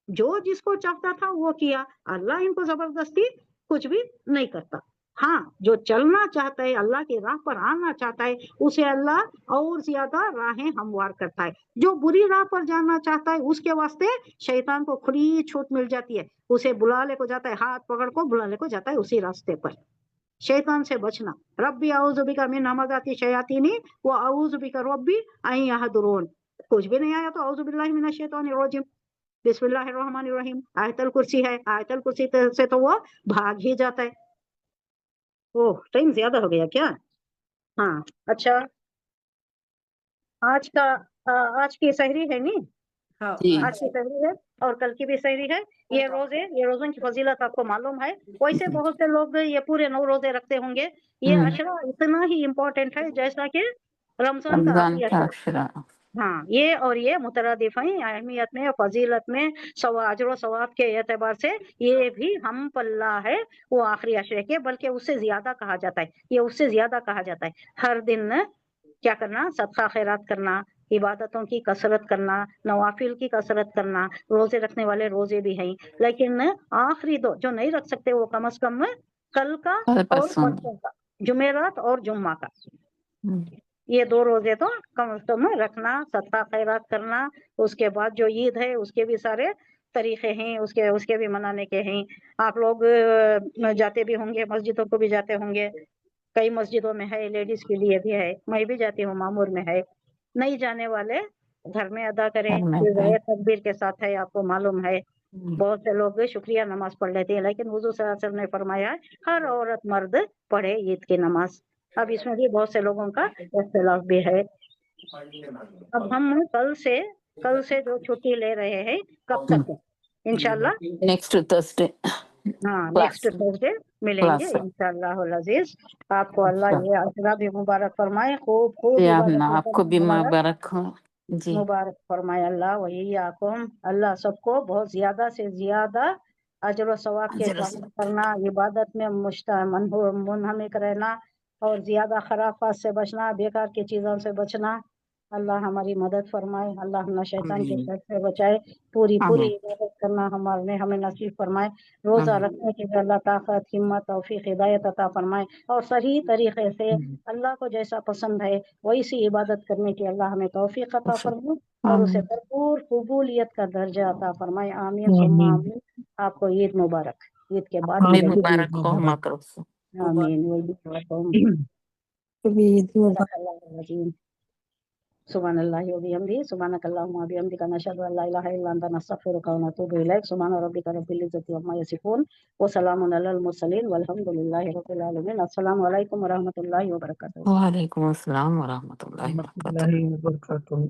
जो जिसको चाहता था वो किया, अल्लाह इनको जबरदस्ती कुछ भी नहीं करता। हाँ, जो चलना चाहता है, अल्लाह की राह पर आना चाहता है, उसे अल्लाह और ज्यादा राहें हमवार करता है। जो बुरी राह पर जाना चाहता है उसके वास्ते शैतान को खुली छूट मिल जाती है, उसे बुला ले को जाता है, हाथ पकड़ को बुला ले को जाता है उसी रास्ते पर। शैतान से बचना, रब्बी औज़ु बिका मिन हमाज़ाति शयातीनी व औज़ु बिका रब्बी अन यहदुरून। कुछ भी नहीं आया तो औज़ु बिल्लाहि मिनश शैतानिर रजीम, बिस्मिल्लाहिर्रहमानिर्रहीम, आयतल कुर्सी है, आयतल कुर्सी से तो वो भाग ही जाता है। ओह, टाइम ज्यादा हो गया क्या? हाँ, अच्छा, आज का आज की सहरी है नहीं, हाँ जी। आज की सहरी है और कल की भी सहरी है। ये रोजे, ये रोजों की फजीलत आपको मालूम है। वैसे बहुत से लोग ये पूरे 9 रोजे रखते होंगे। ये अशरा इतना ही इम्पोर्टेंट है जैसा कि रमजान का रमजान आखिरी का अशरा। अशरा। हाँ, ये और ये मुतरादिफ हैं अहमियत में, फजीलत में, अजर सवाब के एतबार से ये भी हम पल्ला है वो आखिरी अशरे के, बल्कि उससे ज्यादा कहा जाता है, ये उससे ज्यादा कहा जाता है। हर दिन क्या करना, सदका खैरात करना, इबादतों की कसरत करना, नवाफिल की कसरत करना। रोजे रखने वाले रोजे भी हैं, लेकिन आखिरी 2 जो नहीं रख सकते वो कम से कम कल का कल और परसों। परसों का, जुमेरात और जुम्मा का, ये 2 रोजे तो कम से कम रखना, सदका खैरात करना। उसके बाद जो ईद है उसके भी सारे तरीके हैं, उसके भी मनाने के हैं। आप लोग जाते भी होंगे, मस्जिदों को भी जाते होंगे, कई मस्जिदों में है, लेडीज के लिए भी है, मैं भी जाती हूँ, मामूर में है। नहीं जाने वाले घर में अदा करें। घर में फिर करें। ये तकबीर के साथ है, आपको मालूम है बहुत से लोग शुक्रिया नमाज पढ़ लेते हैं, लेकिन हुजूर सल्लल्लाहु अलैहि वसल्लम ने फरमाया है, हर औरत मर्द पढ़े ईद की नमाज। अब इसमें भी बहुत से लोगों का इख्तिलाफ भी है। अब हम कल से जो छुट्टी ले रहे हैं, कब तक इंशाल्लाह? नेक्स्ट थर्सडे हाँ, क्लास नेक्स्ट थर्सडे मिलेंगे क्लास इंशाअल्लाह अजीज। आपको अल्लाह ये अशरा भी मुबारक फरमाए, खूब खूब या इबादत आपको भी मुबारक हो जी। मुबारक फरमाए अल्लाह। वही आकुम अल्लाह सबको बहुत ज्यादा से ज्यादा अजर व सवाब के अजर व काम करना, इबादत में मुनहमिक रहना और ज्यादा खराफात से बचना, बेकार की चीजों से बचना। अल्लाह हमारी मदद फरमाए, अल्लाह हमें शैतान के शर से बचाए, पूरी आमीन। इबादत करना हमें नसीब फरमाए। रोजा आमीन। रखने के लिए अल्लाह ताकत, हिम्मत, तौफीक, हिदायत अता फरमाए और सही तरीके से अल्लाह को जैसा पसंद है वैसी इबादत करने की अल्लाह हमें तौफीक अता फरमाए और उसे भरपूर कबूलियत का दर्जा अता फरमाए। आमीन सुम्मा आमीन। आपको ईद मुबारक। ईद के बाद आमीन मिलेंगे। मुबारक हो हमारी तरफ से। आमीन। सुब्हानल्लाहि व बिहम्दिही सुब्हानकल्लाहुम्मा व बिहम्दिका नशहदु अन ला इलाहा इल्ला अंता नस्तगफिरुका व नतूबु इलैक। सुब्हान रब्बिका रब्बिल इज्जति अम्मा यसिफून व सलामुन अलल मुरसलीन वल्हम्दुलिल्लाहि रब्बिल आलमीन। अस्सलामु अलैकुम व रहमतुल्लाहि व बरकातुहू। वालेकुम अस्सलाम व रहमतुल्लाहि व बरकातुहू।